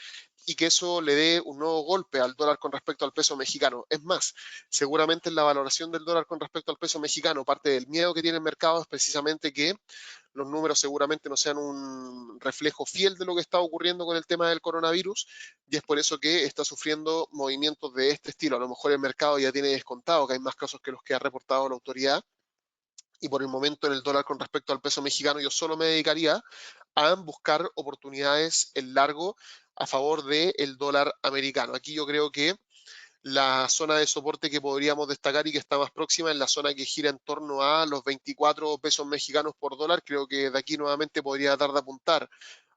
y que eso le dé un nuevo golpe al dólar con respecto al peso mexicano. Es más, seguramente en la valoración del dólar con respecto al peso mexicano, parte del miedo que tiene el mercado es precisamente que los números seguramente no sean un reflejo fiel de lo que está ocurriendo con el tema del coronavirus y es por eso que está sufriendo movimientos de este estilo. A lo mejor el mercado ya tiene descontado que hay más casos que los que ha reportado la autoridad y por el momento en el dólar con respecto al peso mexicano yo solo me dedicaría a buscar oportunidades en largo a favor del dólar americano. Aquí yo creo que la zona de soporte que podríamos destacar y que está más próxima es la zona que gira en torno a los 24 pesos mexicanos por dólar. Creo que de aquí nuevamente podría dar de apuntar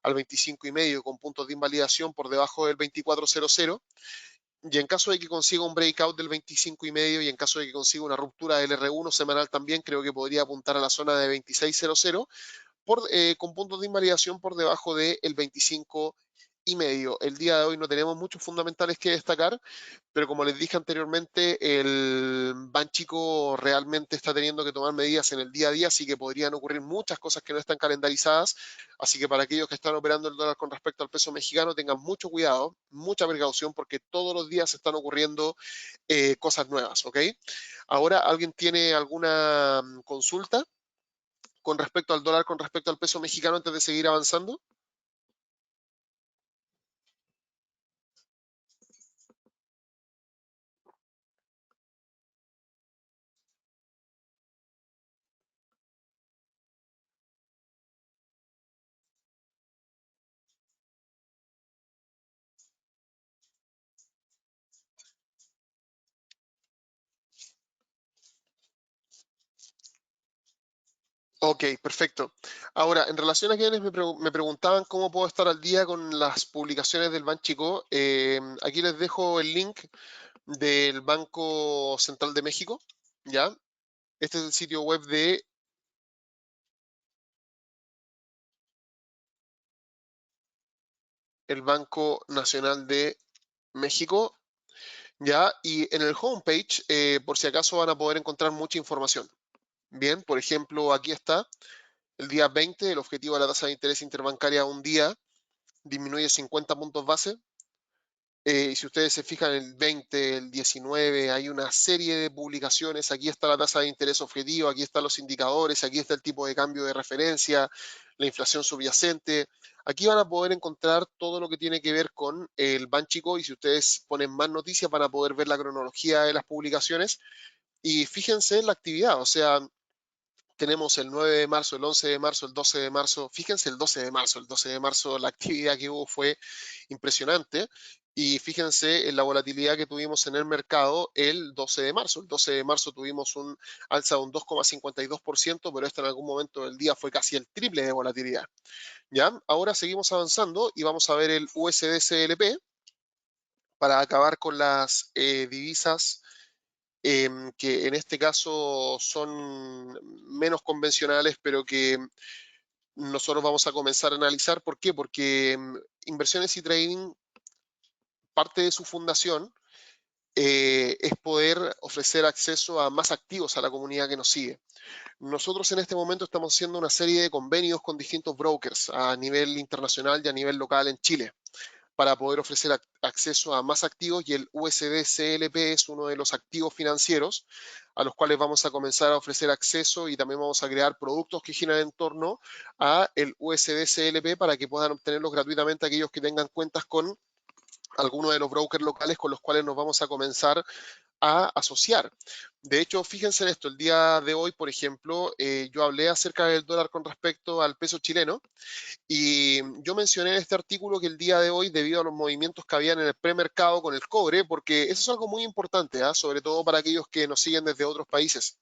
al 25,5 con puntos de invalidación por debajo del 24.00 y en caso de que consiga un breakout del 25,5 y en caso de que consiga una ruptura del R1 semanal también, creo que podría apuntar a la zona de 26,00 con puntos de invalidación por debajo del 25,5. El día de hoy no tenemos muchos fundamentales que destacar, pero como les dije anteriormente, el Banxico realmente está teniendo que tomar medidas en el día a día, así que podrían ocurrir muchas cosas que no están calendarizadas. Así que para aquellos que están operando el dólar con respecto al peso mexicano, tengan mucho cuidado, mucha precaución, porque todos los días están ocurriendo cosas nuevas, ¿ok? Ahora, ¿alguien tiene alguna consulta con respecto al dólar, con respecto al peso mexicano antes de seguir avanzando? Ok, perfecto. Ahora, en relación a quienes me preguntaban cómo puedo estar al día con las publicaciones del Banxico, aquí les dejo el link del Banco Central de México, ¿ya? Este es el sitio web de el Banco Nacional de México, ¿ya? Y en el homepage, por si acaso van a poder encontrar mucha información. Bien, por ejemplo, aquí está el día 20, el objetivo de la tasa de interés interbancaria a un día disminuye 50 puntos base, Y si ustedes se fijan, el 20, el 19, hay una serie de publicaciones. Aquí está la tasa de interés objetivo, aquí están los indicadores, aquí está el tipo de cambio de referencia, la inflación subyacente. Aquí van a poder encontrar todo lo que tiene que ver con el Banxico, y si ustedes ponen más noticias van a poder ver la cronología de las publicaciones. Y fíjense en la actividad, o sea, tenemos el 9 de marzo, el 11 de marzo, el 12 de marzo. Fíjense el 12 de marzo. El 12 de marzo la actividad que hubo fue impresionante. Y fíjense en la volatilidad que tuvimos en el mercado el 12 de marzo. El 12 de marzo tuvimos un alza de un 2,52%, pero esto en algún momento del día fue casi el triple de volatilidad. ¿Ya? Ahora seguimos avanzando y vamos a ver el USD-CLP para acabar con las divisas que en este caso son menos convencionales, pero que nosotros vamos a comenzar a analizar. ¿Por qué? Porque Inversiones y Trading, parte de su fundación es poder ofrecer acceso a más activos a la comunidad que nos sigue. Nosotros en este momento estamos haciendo una serie de convenios con distintos brokers a nivel internacional y a nivel local en Chile, para poder ofrecer acceso a más activos, y el USD-CLP es uno de los activos financieros a los cuales vamos a comenzar a ofrecer acceso, y también vamos a crear productos que giran en torno a el USD-CLP para que puedan obtenerlos gratuitamente aquellos que tengan cuentas con algunos de los brokers locales con los cuales nos vamos a comenzar a asociar. De hecho, fíjense en esto, el día de hoy, por ejemplo, yo hablé acerca del dólar con respecto al peso chileno, y yo mencioné en este artículo que el día de hoy, debido a los movimientos que habían en el premercado con el cobre, porque eso es algo muy importante, sobre todo para aquellos que nos siguen desde otros países.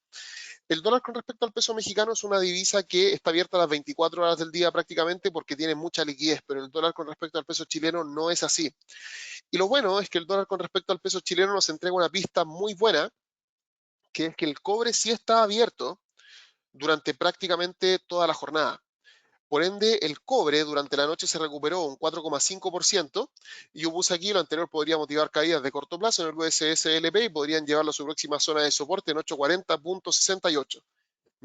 El dólar con respecto al peso mexicano es una divisa que está abierta a las 24 horas del día prácticamente, porque tiene mucha liquidez, pero el dólar con respecto al peso chileno no es así. Y lo bueno es que el dólar con respecto al peso chileno nos entrega una pista muy buena, que es que el cobre sí está abierto durante prácticamente toda la jornada. Por ende, el cobre durante la noche se recuperó un 4,5%, y yo puse aquí: lo anterior podría motivar caídas de corto plazo en el USD-CLP y podrían llevarlo a su próxima zona de soporte en 840,68.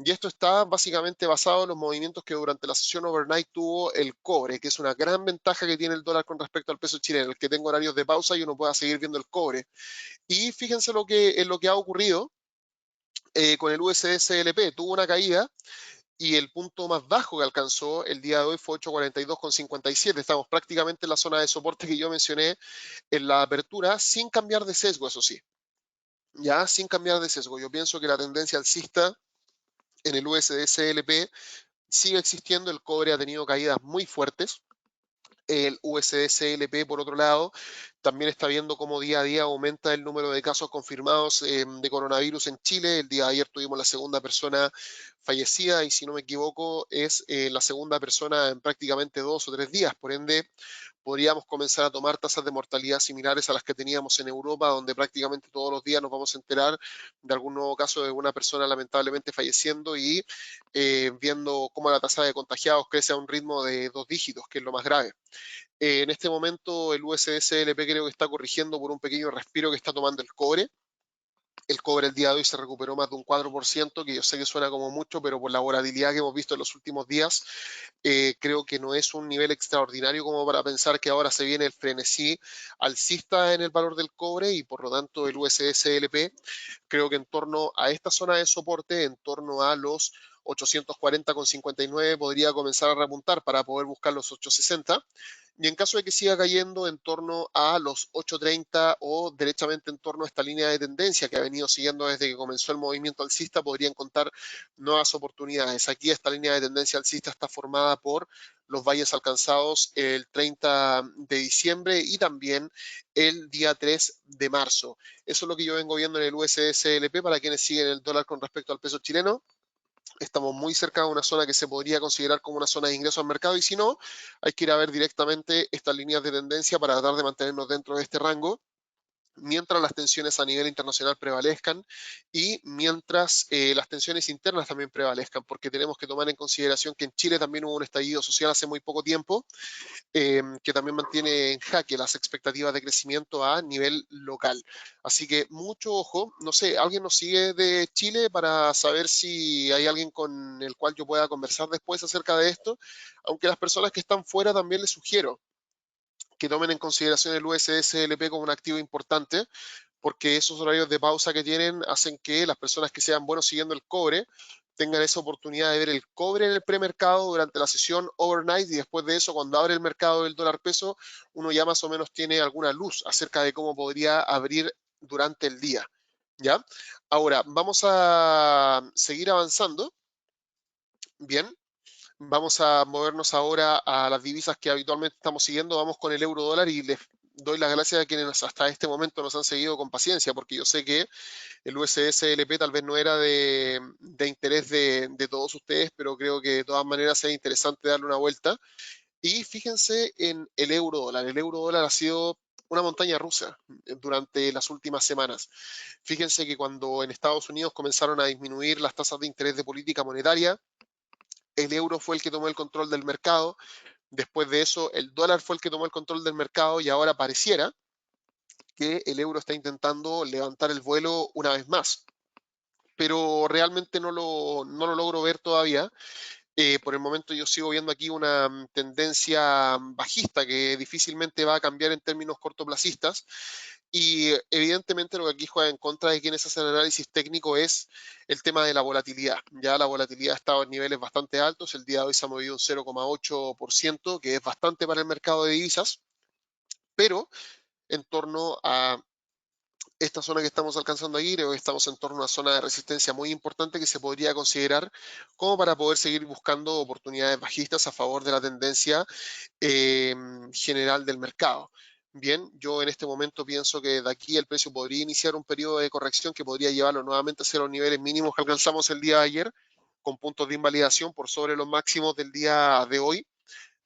Y esto está básicamente basado en los movimientos que durante la sesión overnight tuvo el cobre, que es una gran ventaja que tiene el dólar con respecto al peso chileno, el que tenga horarios de pausa y uno pueda seguir viendo el cobre. Y fíjense lo que ha ocurrido con el USD-CLP. Tuvo una caída, y el punto más bajo que alcanzó el día de hoy fue 842,57. Estamos prácticamente en la zona de soporte que yo mencioné en la apertura, sin cambiar de sesgo, eso sí. Ya, sin cambiar de sesgo. Yo pienso que la tendencia alcista en el USD-CLP sigue existiendo. El cobre ha tenido caídas muy fuertes. El USD-CLP, por otro lado, también está viendo cómo día a día aumenta el número de casos confirmados de coronavirus en Chile. El día de ayer tuvimos la segunda persona fallecida, y si no me equivoco es la segunda persona en prácticamente 2 o 3 días. Por ende, podríamos comenzar a tomar tasas de mortalidad similares a las que teníamos en Europa, donde prácticamente todos los días nos vamos a enterar de algún nuevo caso de una persona lamentablemente falleciendo, y viendo cómo la tasa de contagiados crece a un ritmo de 2 dígitos, que es lo más grave. En este momento el USD-CLP creo que está corrigiendo por un pequeño respiro que está tomando el cobre. El cobre el día de hoy se recuperó más de un 4%, que yo sé que suena como mucho, pero por la volatilidad que hemos visto en los últimos días, creo que no es un nivel extraordinario como para pensar que ahora se viene el frenesí alcista en el valor del cobre, y por lo tanto el USD-CLP creo que en torno a esta zona de soporte, en torno a los 840,59, podría comenzar a repuntar para poder buscar los 860. Y en caso de que siga cayendo en torno a los 830, o derechamente en torno a esta línea de tendencia que ha venido siguiendo desde que comenzó el movimiento alcista, podrían contar nuevas oportunidades. Aquí esta línea de tendencia alcista está formada por los valles alcanzados el 30 de diciembre y también el día 3 de marzo. Eso es lo que yo vengo viendo en el USD-CLP para quienes siguen el dólar con respecto al peso chileno. Estamos muy cerca de una zona que se podría considerar como una zona de ingreso al mercado, y si no, hay que ir a ver directamente estas líneas de tendencia para tratar de mantenernos dentro de este rango, mientras las tensiones a nivel internacional prevalezcan, y mientras las tensiones internas también prevalezcan, porque tenemos que tomar en consideración que en Chile también hubo un estallido social hace muy poco tiempo, que también mantiene en jaque las expectativas de crecimiento a nivel local. Así que mucho ojo. No sé, ¿alguien nos sigue de Chile para saber si hay alguien con el cual yo pueda conversar después acerca de esto? Aunque las personas que están fuera también les sugiero que tomen en consideración el USSLP como un activo importante, porque esos horarios de pausa que tienen hacen que las personas que sean buenos siguiendo el cobre tengan esa oportunidad de ver el cobre en el premercado durante la sesión overnight, y después de eso, cuando abre el mercado del dólar peso, uno ya más o menos tiene alguna luz acerca de cómo podría abrir durante el día. ¿Ya? Ahora, vamos a seguir avanzando. Bien. Vamos a movernos ahora a las divisas que habitualmente estamos siguiendo. Vamos con el euro dólar y les doy las gracias a quienes hasta este momento nos han seguido con paciencia, porque yo sé que el USSLP tal vez no era de interés de todos ustedes, pero creo que de todas maneras es interesante darle una vuelta. Y fíjense en el euro dólar. El euro dólar ha sido una montaña rusa durante las últimas semanas. Fíjense que cuando en Estados Unidos comenzaron a disminuir las tasas de interés de política monetaria, el euro fue el que tomó el control del mercado. Después de eso, el dólar fue el que tomó el control del mercado, y ahora pareciera que el euro está intentando levantar el vuelo una vez más. Pero realmente no lo logro ver todavía. Por el momento yo sigo viendo aquí una tendencia bajista que difícilmente va a cambiar en términos cortoplacistas. Y evidentemente lo que aquí juega en contra de quienes hacen análisis técnico es el tema de la volatilidad. Ya la volatilidad ha estado en niveles bastante altos. El día de hoy se ha movido un 0,8%, que es bastante para el mercado de divisas, pero en torno a esta zona que estamos alcanzando aquí, creo que estamos en torno a una zona de resistencia muy importante que se podría considerar como para poder seguir buscando oportunidades bajistas a favor de la tendencia general del mercado. Bien, yo en este momento pienso que de aquí el precio podría iniciar un periodo de corrección que podría llevarlo nuevamente hacia los niveles mínimos que alcanzamos el día de ayer, con puntos de invalidación por sobre los máximos del día de hoy.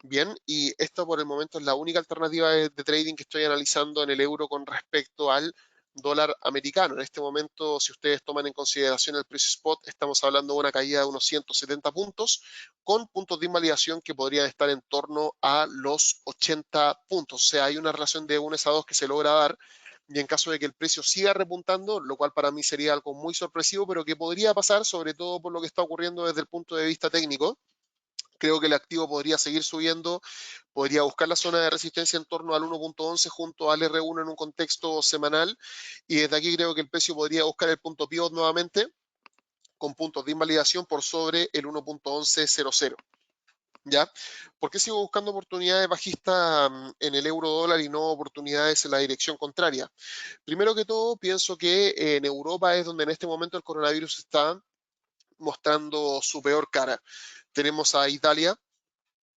Bien, y esta por el momento es la única alternativa de trading que estoy analizando en el euro con respecto al dólar americano. En este momento, si ustedes toman en consideración el precio spot, estamos hablando de una caída de unos 170 puntos, con puntos de invalidación que podrían estar en torno a los 80 puntos. O sea, hay una relación de 1 a 2 que se logra dar, y en caso de que el precio siga repuntando, lo cual para mí sería algo muy sorpresivo, pero que podría pasar, sobre todo por lo que está ocurriendo desde el punto de vista técnico, creo que el activo podría seguir subiendo, podría buscar la zona de resistencia en torno al 1.11 junto al R1 en un contexto semanal, y desde aquí creo que el precio podría buscar el punto pivot nuevamente con puntos de invalidación por sobre el 1.1100. ¿Ya? ¿Por qué sigo buscando oportunidades bajistas en el euro dólar y no oportunidades en la dirección contraria? Primero que todo, pienso que en Europa es donde en este momento el coronavirus está mostrando su peor cara. Tenemos a Italia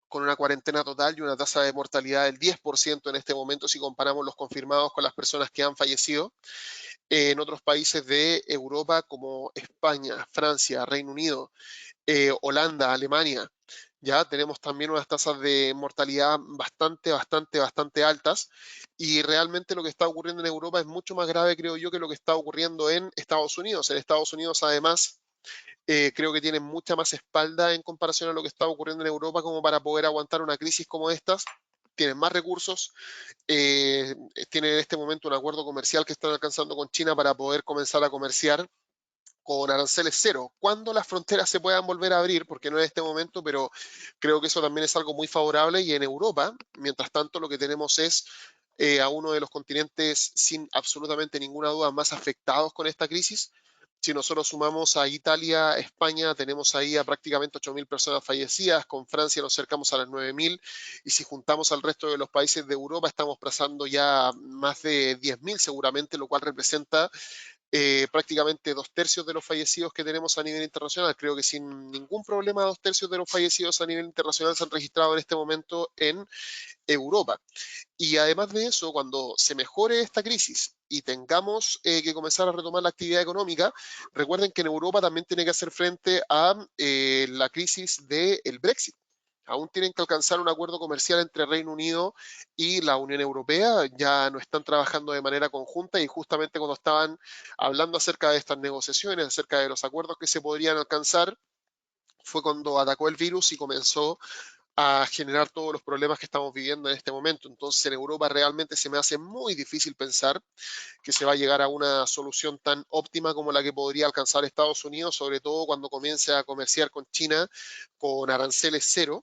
con una cuarentena total y una tasa de mortalidad del 10% en este momento si comparamos los confirmados con las personas que han fallecido. En otros países de Europa como España, Francia, Reino Unido, Holanda, Alemania, ya tenemos también unas tasas de mortalidad bastante altas, y realmente lo que está ocurriendo en Europa es mucho más grave, creo yo, que lo que está ocurriendo en Estados Unidos. En Estados Unidos, además, creo que tienen mucha más espalda en comparación a lo que está ocurriendo en Europa como para poder aguantar una crisis como estas. Tienen más recursos, eh, tienen en este momento un acuerdo comercial que están alcanzando con China para poder comenzar a comerciar con aranceles cero. Cuando las fronteras se puedan volver a abrir, porque no en este momento, pero creo que eso también es algo muy favorable. Y en Europa, mientras tanto, lo que tenemos es a uno de los continentes sin absolutamente ninguna duda más afectados con esta crisis. Si nosotros sumamos a Italia, España, tenemos ahí a prácticamente 8.000 personas fallecidas, con Francia nos acercamos a las 9.000, y si juntamos al resto de los países de Europa estamos pasando ya más de 10.000 seguramente, lo cual representa prácticamente 2/3 de los fallecidos que tenemos a nivel internacional. Creo que sin ningún problema 2/3 de los fallecidos a nivel internacional se han registrado en este momento en Europa. Y además de eso, cuando se mejore esta crisis y tengamos que comenzar a retomar la actividad económica, recuerden que en Europa también tiene que hacer frente a la crisis del Brexit. Aún tienen que alcanzar un acuerdo comercial entre Reino Unido y la Unión Europea. Ya no están trabajando de manera conjunta, y justamente cuando estaban hablando acerca de estas negociaciones, acerca de los acuerdos que se podrían alcanzar, fue cuando atacó el virus y comenzó a generar todos los problemas que estamos viviendo en este momento. Entonces, en Europa realmente se me hace muy difícil pensar que se va a llegar a una solución tan óptima como la que podría alcanzar Estados Unidos, sobre todo cuando comience a comerciar con China con aranceles cero.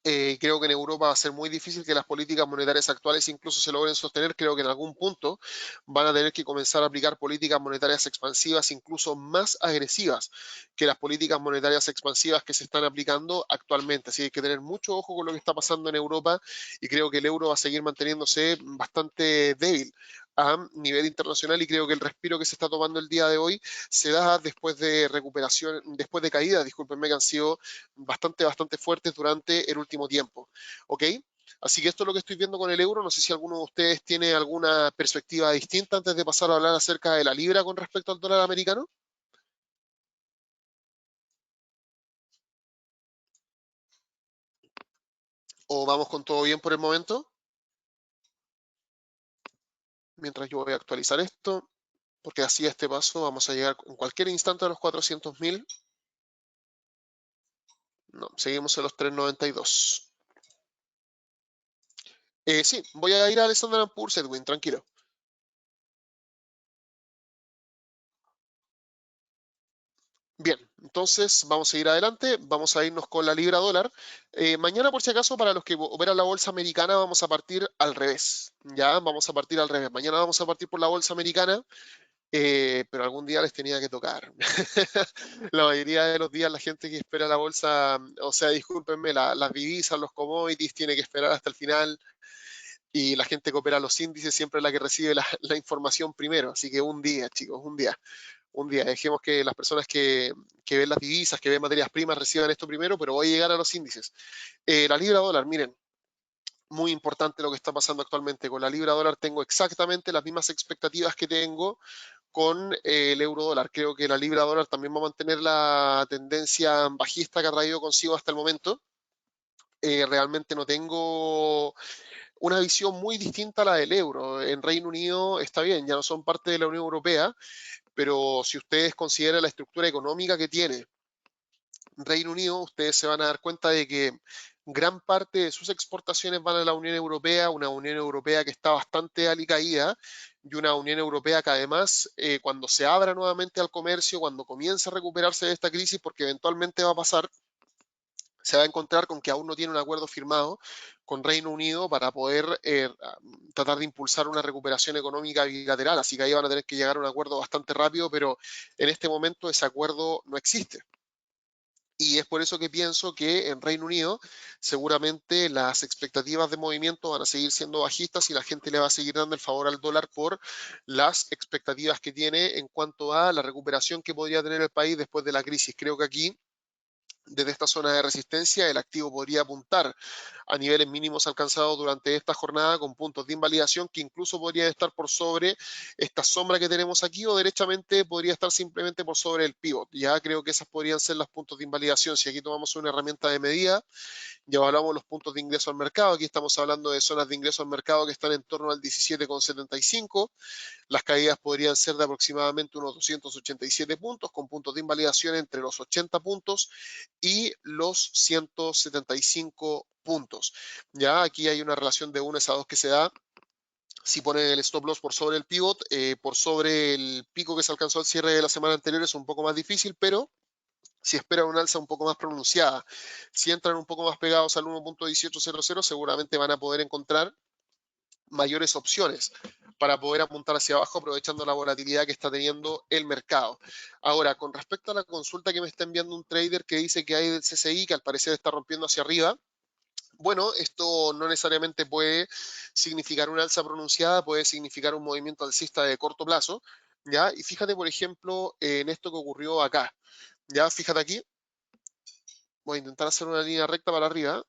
Creo que en Europa va a ser muy difícil que las políticas monetarias actuales incluso se logren sostener. Creo que en algún punto van a tener que comenzar a aplicar políticas monetarias expansivas incluso más agresivas que las políticas monetarias expansivas que se están aplicando actualmente. Así que hay que tener mucho ojo con lo que está pasando en Europa y creo que el euro va a seguir manteniéndose bastante débil a nivel internacional y creo que el respiro que se está tomando el día de hoy se da después de recuperación, después de caídas, discúlpenme, que han sido bastante fuertes durante el último tiempo. ¿Ok? Así que esto es lo que estoy viendo con el euro. No sé si alguno de ustedes tiene alguna perspectiva distinta antes de pasar a hablar acerca de la libra con respecto al dólar americano. ¿O vamos con todo bien por el momento? Mientras yo voy a actualizar esto, porque así a este paso vamos a llegar en cualquier instante a los 400.000. No, seguimos en los 392. Sí, voy a ir a Alexander Poor's, Edwin, tranquilo. Bien, entonces vamos a ir adelante, vamos a irnos con la libra dólar. Mañana, por si acaso, para los que operan la bolsa americana, vamos a partir al revés. Ya, vamos a partir al revés. Mañana vamos a partir por la bolsa americana, pero algún día les tenía que tocar. La mayoría de los días la gente que espera la bolsa, o sea, discúlpenme, las divisas, los commodities, tiene que esperar hasta el final. Y la gente que opera los índices siempre es la que recibe la información primero. Así que un día, chicos, un día. Dejemos que las personas que ven las divisas, que ven materias primas, reciban esto primero, pero voy a llegar a los índices. La libra dólar, miren, muy importante lo que está pasando actualmente. Con la libra dólar tengo exactamente las mismas expectativas que tengo con el euro dólar. Creo que la libra dólar también va a mantener la tendencia bajista que ha traído consigo hasta el momento. Realmente no tengo una visión muy distinta a la del euro. En Reino Unido está bien, ya no son parte de la Unión Europea, pero si ustedes consideran la estructura económica que tiene Reino Unido, ustedes se van a dar cuenta de que gran parte de sus exportaciones van a la Unión Europea, una Unión Europea que está bastante alicaída y una Unión Europea que además, cuando se abra nuevamente al comercio, cuando comience a recuperarse de esta crisis, porque eventualmente va a pasar, se va a encontrar con que aún no tiene un acuerdo firmado con Reino Unido para poder tratar de impulsar una recuperación económica bilateral. Así que ahí van a tener que llegar a un acuerdo bastante rápido, pero en este momento ese acuerdo no existe. Y es por eso que pienso que en Reino Unido seguramente las expectativas de movimiento van a seguir siendo bajistas y la gente le va a seguir dando el favor al dólar por las expectativas que tiene en cuanto a la recuperación que podría tener el país después de la crisis. Creo que aquí desde esta zona de resistencia, el activo podría apuntar a niveles mínimos alcanzados durante esta jornada con puntos de invalidación que incluso podrían estar por sobre esta sombra que tenemos aquí o derechamente podría estar simplemente por sobre el pivot. Ya creo que esas podrían ser los puntos de invalidación. Si aquí tomamos una herramienta de medida, ya evaluamos los puntos de ingreso al mercado. Aquí estamos hablando de zonas de ingreso al mercado que están en torno al 17,75. Las caídas podrían ser de aproximadamente unos 287 puntos, con puntos de invalidación entre los 80 puntos y los 175 puntos. Ya aquí hay una relación de 1 a 2 que se da. Si ponen el stop loss por sobre el pivot, por sobre el pico que se alcanzó al cierre de la semana anterior es un poco más difícil, pero si esperan una alza un poco más pronunciada, si entran un poco más pegados al 1.1800, seguramente van a poder encontrar mayores opciones para poder apuntar hacia abajo aprovechando la volatilidad que está teniendo el mercado. Ahora, con respecto a la consulta que me está enviando un trader que dice que hay del CCI, que al parecer está rompiendo hacia arriba, bueno, esto no necesariamente puede significar una alza pronunciada, puede significar un movimiento alcista de corto plazo, ¿ya? Y fíjate, por ejemplo, en esto que ocurrió acá, ¿ya? Fíjate aquí, voy a intentar hacer una línea recta para arriba,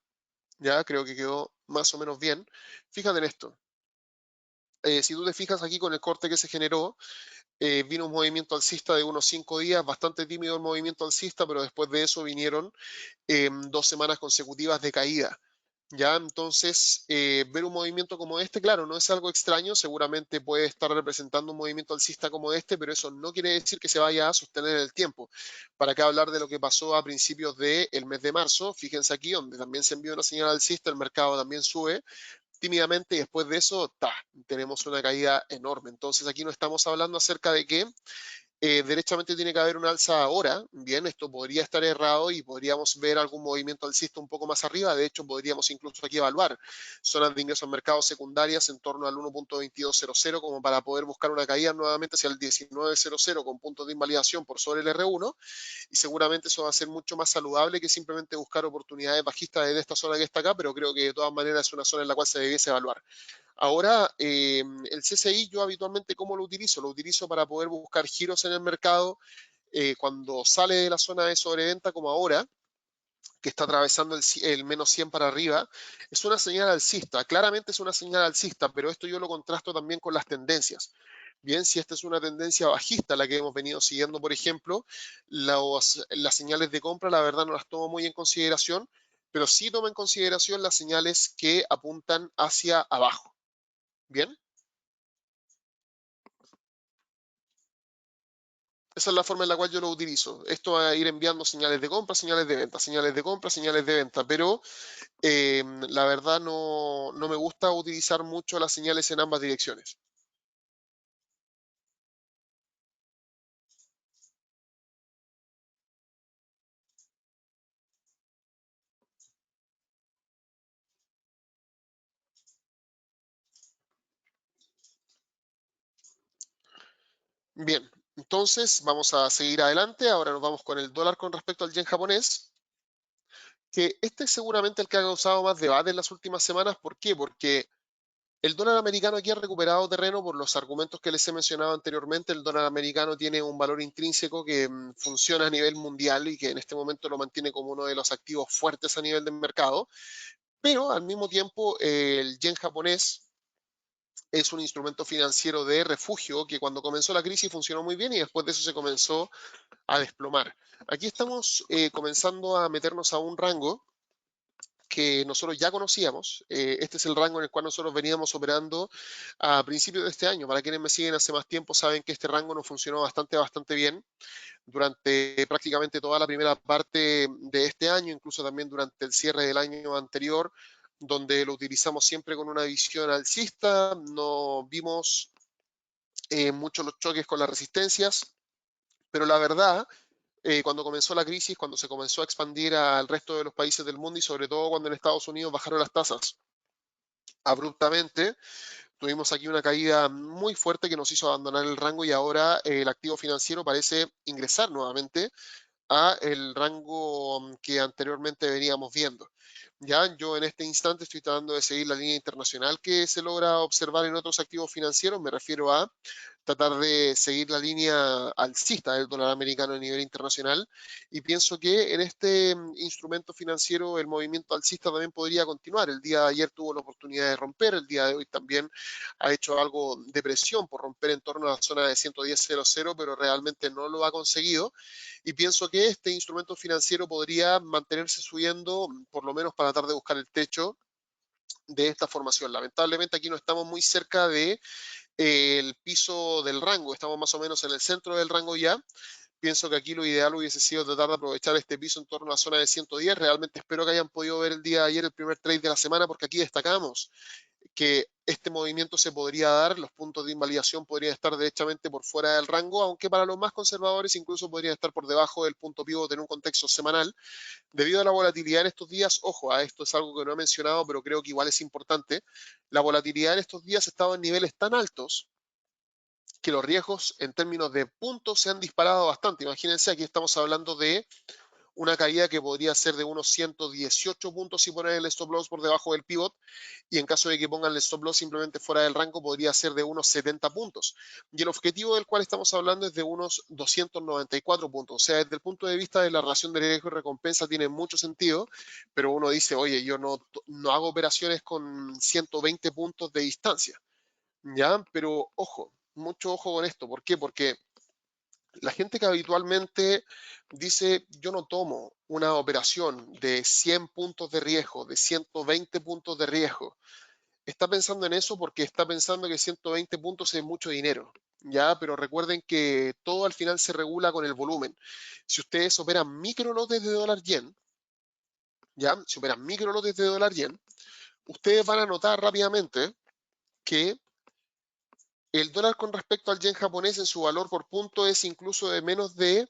¿ya? Creo que quedó más o menos bien. Fíjate en esto. Si tú te fijas aquí con el corte que se generó, vino un movimiento alcista de unos 5 días, bastante tímido el movimiento alcista, pero después de eso vinieron 2 semanas consecutivas de caída. Ya, entonces, ver un movimiento como este, claro, no es algo extraño, seguramente puede estar representando un movimiento alcista como este, pero eso no quiere decir que se vaya a sostener en el tiempo. ¿Para qué hablar de lo que pasó a principios del mes de marzo? Fíjense aquí, donde también se envió una señal alcista, el mercado también sube tímidamente y después de eso, tenemos una caída enorme. Entonces aquí no estamos hablando acerca de que derechamente tiene que haber una alza ahora. Bien, esto podría estar errado y podríamos ver algún movimiento alcista un poco más arriba. De hecho, podríamos incluso aquí evaluar zonas de ingresos en mercados secundarias en torno al 1.2200 como para poder buscar una caída nuevamente hacia el 1900 con puntos de invalidación por sobre el R1 y seguramente eso va a ser mucho más saludable que simplemente buscar oportunidades bajistas desde esta zona que está acá, pero creo que de todas maneras es una zona en la cual se debiese evaluar. Ahora, el CCI yo habitualmente, ¿cómo lo utilizo? Lo utilizo para poder buscar giros en el mercado cuando sale de la zona de sobreventa como ahora, que está atravesando el menos 100 para arriba, es una señal alcista. Claramente es una señal alcista, pero esto yo lo contrasto también con las tendencias. Bien, si esta es una tendencia bajista, la que hemos venido siguiendo, por ejemplo, las señales de compra, la verdad no las tomo muy en consideración, pero sí tomo en consideración las señales que apuntan hacia abajo. Bien. Esa es la forma en la cual yo lo utilizo. Esto va a ir enviando señales de compra, señales de venta, señales de compra, señales de venta, pero la verdad no me gusta utilizar mucho las señales en ambas direcciones. Bien, entonces vamos a seguir adelante. Ahora nos vamos con el dólar con respecto al yen japonés, que este es seguramente el que ha causado más debate en las últimas semanas. ¿Por qué? Porque el dólar americano aquí ha recuperado terreno por los argumentos que les he mencionado anteriormente. El dólar americano tiene un valor intrínseco que funciona a nivel mundial y que en este momento lo mantiene como uno de los activos fuertes a nivel del mercado. Pero al mismo tiempo, el yen japonés es un instrumento financiero de refugio que cuando comenzó la crisis funcionó muy bien y después de eso se comenzó a desplomar. Aquí estamos comenzando a meternos a un rango que nosotros ya conocíamos. Este es el rango en el cual nosotros veníamos operando a principios de este año. Para quienes me siguen hace más tiempo saben que este rango nos funcionó bastante bien durante prácticamente toda la primera parte de este año, incluso también durante el cierre del año anterior, donde lo utilizamos siempre con una visión alcista. No vimos mucho los choques con las resistencias, pero la verdad cuando comenzó la crisis, cuando se comenzó a expandir al resto de los países del mundo y sobre todo cuando en Estados Unidos bajaron las tasas abruptamente, tuvimos aquí una caída muy fuerte que nos hizo abandonar el rango y ahora el activo financiero parece ingresar nuevamente a el rango que anteriormente veníamos viendo. Ya, yo en este instante estoy tratando de seguir la línea internacional que se logra observar en otros activos financieros. Me refiero a tratar de seguir la línea alcista del dólar americano a nivel internacional y pienso que en este instrumento financiero el movimiento alcista también podría continuar. El día de ayer tuvo la oportunidad de romper, el día de hoy también ha hecho algo de presión por romper en torno a la zona de 110.00, pero realmente no lo ha conseguido y pienso que este instrumento financiero podría mantenerse subiendo por lo menos para tratar de buscar el techo de esta formación. Lamentablemente aquí no estamos muy cerca de el piso del rango, estamos más o menos en el centro del rango ya. Pienso que aquí lo ideal hubiese sido tratar de aprovechar este piso en torno a la zona de 110. Realmente espero que hayan podido ver el día de ayer el primer trade de la semana porque aquí destacamos que este movimiento se podría dar, los puntos de invalidación podrían estar derechamente por fuera del rango, aunque para los más conservadores incluso podrían estar por debajo del punto pivot en un contexto semanal. Debido a la volatilidad en estos días, ojo, a esto es algo que no he mencionado, pero creo que igual es importante, la volatilidad en estos días ha estado en niveles tan altos que los riesgos en términos de puntos se han disparado bastante. Imagínense, aquí estamos hablando de una caída que podría ser de unos 118 puntos si ponen el stop loss por debajo del pivot y en caso de que pongan el stop loss simplemente fuera del rango podría ser de unos 70 puntos. Y el objetivo del cual estamos hablando es de unos 294 puntos. O sea, desde el punto de vista de la relación de riesgo y recompensa tiene mucho sentido, pero uno dice, oye, yo no hago operaciones con 120 puntos de distancia. ¿Ya? Pero ojo, mucho ojo con esto. ¿Por qué? Porque la gente que habitualmente dice, yo no tomo una operación de 100 puntos de riesgo, de 120 puntos de riesgo, está pensando en eso porque está pensando que 120 puntos es mucho dinero, ¿ya? Pero recuerden que todo al final se regula con el volumen. Si ustedes operan micro lotes de dólar yen, ¿ya? Si operan micro lotes de dólar yen, ustedes van a notar rápidamente que El dólar con respecto al yen japonés en su valor por punto es incluso de menos de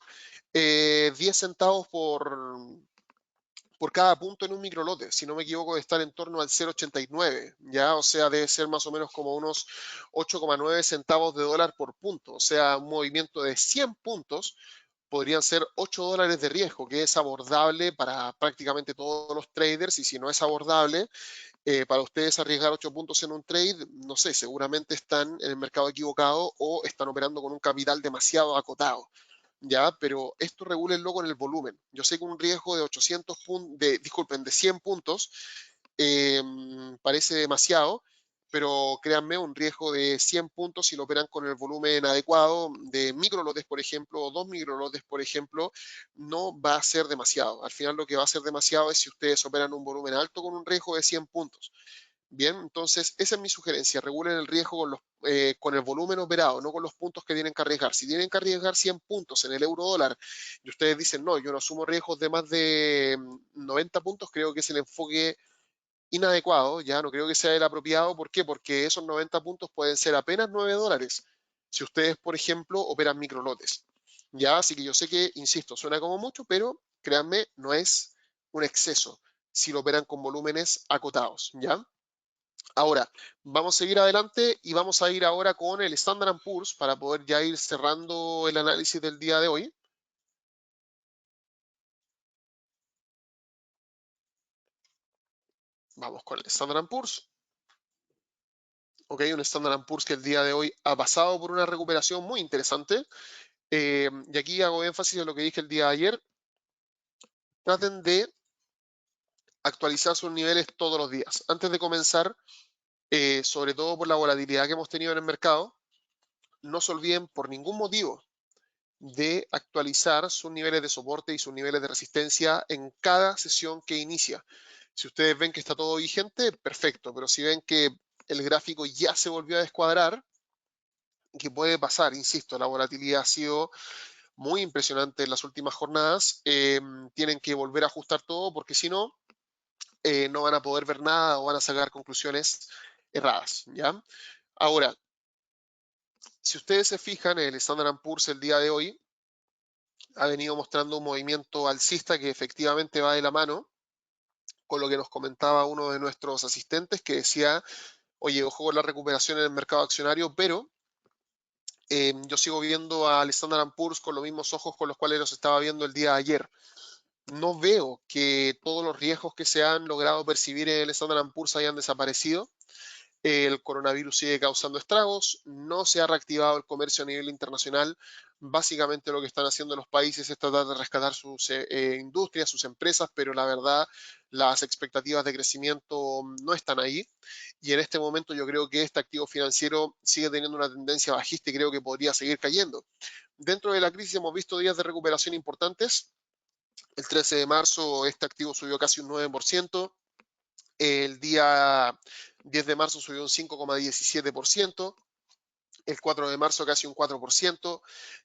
10 centavos por cada punto en un microlote. Si no me equivoco, de estar en torno al 0,89, ¿ya? O sea, debe ser más o menos como unos 8,9 centavos de dólar por punto. O sea, un movimiento de 100 puntos podrían ser 8 dólares de riesgo, que es abordable para prácticamente todos los traders. Y si no es abordable, para ustedes arriesgar 8 puntos en un trade, no sé, seguramente están en el mercado equivocado o están operando con un capital demasiado acotado. ¿Ya? Pero esto regúlenlo con el volumen. Yo sé que un riesgo de 800 puntos, disculpen, de 100 puntos parece demasiado, pero créanme, un riesgo de 100 puntos si lo operan con el volumen adecuado de microlotes, por ejemplo, o 2 microlotes, por ejemplo, no va a ser demasiado. Al final lo que va a ser demasiado es si ustedes operan un volumen alto con un riesgo de 100 puntos. Bien, entonces esa es mi sugerencia. Regulen el riesgo con el volumen operado, no con los puntos que tienen que arriesgar. Si tienen que arriesgar 100 puntos en el euro dólar y ustedes dicen, no, yo no asumo riesgos de más de 90 puntos, creo que es el enfoque inadecuado, ya no creo que sea el apropiado. ¿Por qué? Porque esos 90 puntos pueden ser apenas 9 dólares si ustedes, por ejemplo, operan microlotes. Ya, así que yo sé que, insisto, suena como mucho, pero créanme, no es un exceso si lo operan con volúmenes acotados, ¿ya? Ahora, vamos a seguir adelante y vamos a ir ahora con el Standard Poor's para poder ya ir cerrando el análisis del día de hoy. Vamos con el Standard Poor's. Ok, un Standard Poor's que el día de hoy ha pasado por una recuperación muy interesante. Y aquí hago énfasis en lo que dije el día de ayer. Traten de actualizar sus niveles todos los días. Antes de comenzar, sobre todo por la volatilidad que hemos tenido en el mercado, no se olviden por ningún motivo de actualizar sus niveles de soporte y sus niveles de resistencia en cada sesión que inicia. Si ustedes ven que está todo vigente, perfecto, pero si ven que el gráfico ya se volvió a descuadrar, que puede pasar, insisto, la volatilidad ha sido muy impresionante en las últimas jornadas, tienen que volver a ajustar todo porque si no, no van a poder ver nada o van a sacar conclusiones erradas, ¿ya? Ahora, si ustedes se fijan, el Standard Poor's el día de hoy ha venido mostrando un movimiento alcista que efectivamente va de la mano con lo que nos comentaba uno de nuestros asistentes que decía, oye, ojo con la recuperación en el mercado accionario, pero yo sigo viendo al Standard Poor's con los mismos ojos con los cuales los estaba viendo el día de ayer. No veo que todos los riesgos que se han logrado percibir en el Standard Poor's hayan desaparecido. El coronavirus sigue causando estragos, no se ha reactivado el comercio a nivel internacional. Básicamente lo que están haciendo los países es tratar de rescatar sus industrias, sus empresas, pero la verdad las expectativas de crecimiento no están ahí. Y en este momento yo creo que este activo financiero sigue teniendo una tendencia bajista y creo que podría seguir cayendo. Dentro de la crisis hemos visto días de recuperación importantes. El 13 de marzo este activo subió casi un 9%. El día 10 de marzo subió un 5,17%, el 4 de marzo casi un 4%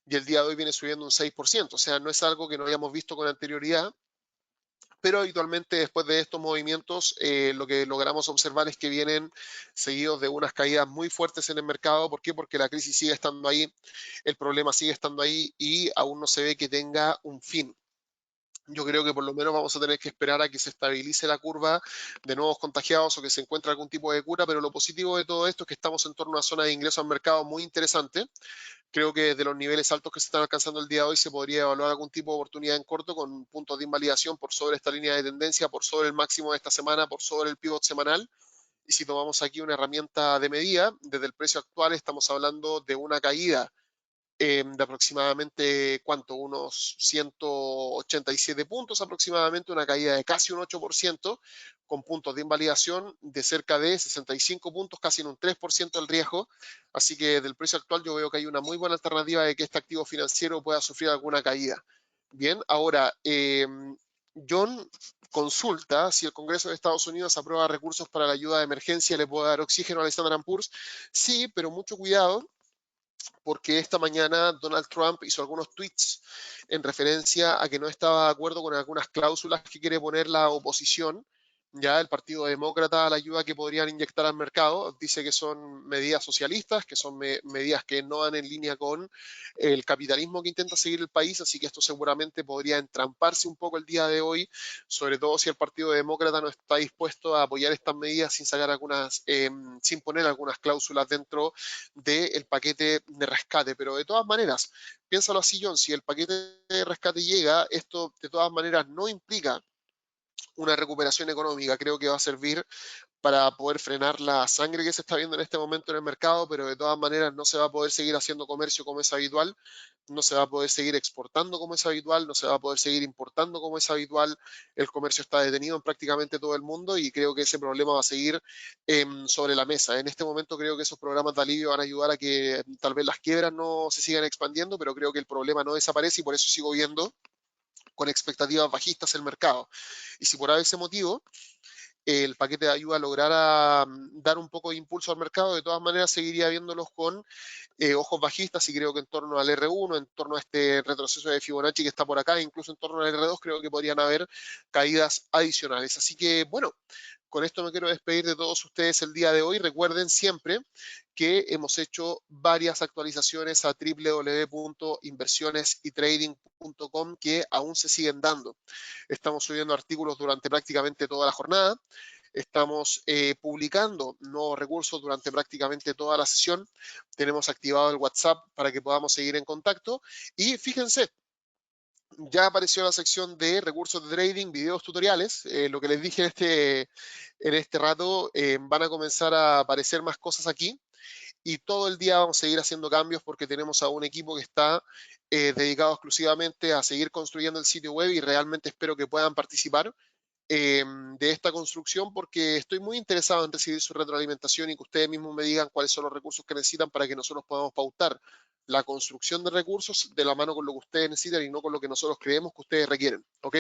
y el día de hoy viene subiendo un 6%. O sea, no es algo que no hayamos visto con anterioridad, pero habitualmente después de estos movimientos lo que logramos observar es que vienen seguidos de unas caídas muy fuertes en el mercado. ¿Por qué? Porque la crisis sigue estando ahí, el problema sigue estando ahí y aún no se ve que tenga un fin. Yo creo que por lo menos vamos a tener que esperar a que se estabilice la curva de nuevos contagiados o que se encuentre algún tipo de cura, pero lo positivo de todo esto es que estamos en torno a una zona de ingreso al mercado muy interesante. Creo que desde los niveles altos que se están alcanzando el día de hoy se podría evaluar algún tipo de oportunidad en corto con puntos de invalidación por sobre esta línea de tendencia, por sobre el máximo de esta semana, por sobre el pivot semanal. Y si tomamos aquí una herramienta de medida, desde el precio actual estamos hablando de una caída de aproximadamente, ¿cuánto? Unos 187 puntos aproximadamente, una caída de casi un 8%, con puntos de invalidación de cerca de 65 puntos, casi en un 3% del riesgo. Así que del precio actual yo veo que hay una muy buena alternativa de que este activo financiero pueda sufrir alguna caída. Bien, ahora, John consulta si el Congreso de Estados Unidos aprueba recursos para la ayuda de emergencia, le puede dar oxígeno al Standard Poor's. Sí, pero mucho cuidado porque esta mañana Donald Trump hizo algunos tweets en referencia a que no estaba de acuerdo con algunas cláusulas que quiere poner la oposición Ya el Partido Demócrata, la ayuda que podrían inyectar al mercado, dice que son medidas socialistas, que son medidas que no van en línea con el capitalismo que intenta seguir el país, así que esto seguramente podría entramparse un poco el día de hoy, sobre todo si el Partido Demócrata no está dispuesto a apoyar estas medidas sin sacar algunas, sin poner algunas cláusulas dentro del paquete de rescate. Pero de todas maneras, piénsalo así, John, si el paquete de rescate llega, esto de todas maneras no implica una recuperación económica. Creo que va a servir para poder frenar la sangre que se está viendo en este momento en el mercado, pero de todas maneras no se va a poder seguir haciendo comercio como es habitual, no se va a poder seguir exportando como es habitual, no se va a poder seguir importando como es habitual. El comercio está detenido en prácticamente todo el mundo y creo que ese problema va a seguir sobre la mesa. En este momento creo que esos programas de alivio van a ayudar a que tal vez las quiebras no se sigan expandiendo, pero creo que el problema no desaparece y por eso sigo viendo con expectativas bajistas el mercado. Y si por ese motivo el paquete de ayuda lograra dar un poco de impulso al mercado, de todas maneras seguiría viéndolos con ojos bajistas y creo que en torno al R1, en torno a este retroceso de Fibonacci que está por acá, incluso en torno al R2, creo que podrían haber caídas adicionales. Así que, bueno, con esto me quiero despedir de todos ustedes el día de hoy. Recuerden siempre que hemos hecho varias actualizaciones a www.inversionesytrading.com que aún se siguen dando. Estamos subiendo artículos durante prácticamente toda la jornada. Estamos publicando nuevos recursos durante prácticamente toda la sesión. Tenemos activado el WhatsApp para que podamos seguir en contacto. Y fíjense, ya apareció la sección de recursos de trading, videos tutoriales. Lo que les dije en este rato, van a comenzar a aparecer más cosas aquí y todo el día vamos a seguir haciendo cambios porque tenemos a un equipo que está dedicado exclusivamente a seguir construyendo el sitio web y realmente espero que puedan participar de esta construcción porque estoy muy interesado en recibir su retroalimentación y que ustedes mismos me digan cuáles son los recursos que necesitan para que nosotros podamos pautar la construcción de recursos de la mano con lo que ustedes necesitan y no con lo que nosotros creemos que ustedes requieren, ¿ok?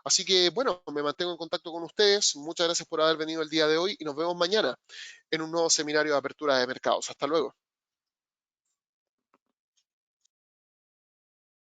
Así que, bueno, me mantengo en contacto con ustedes. Muchas gracias por haber venido el día de hoy y nos vemos mañana en un nuevo seminario de apertura de mercados. Hasta luego.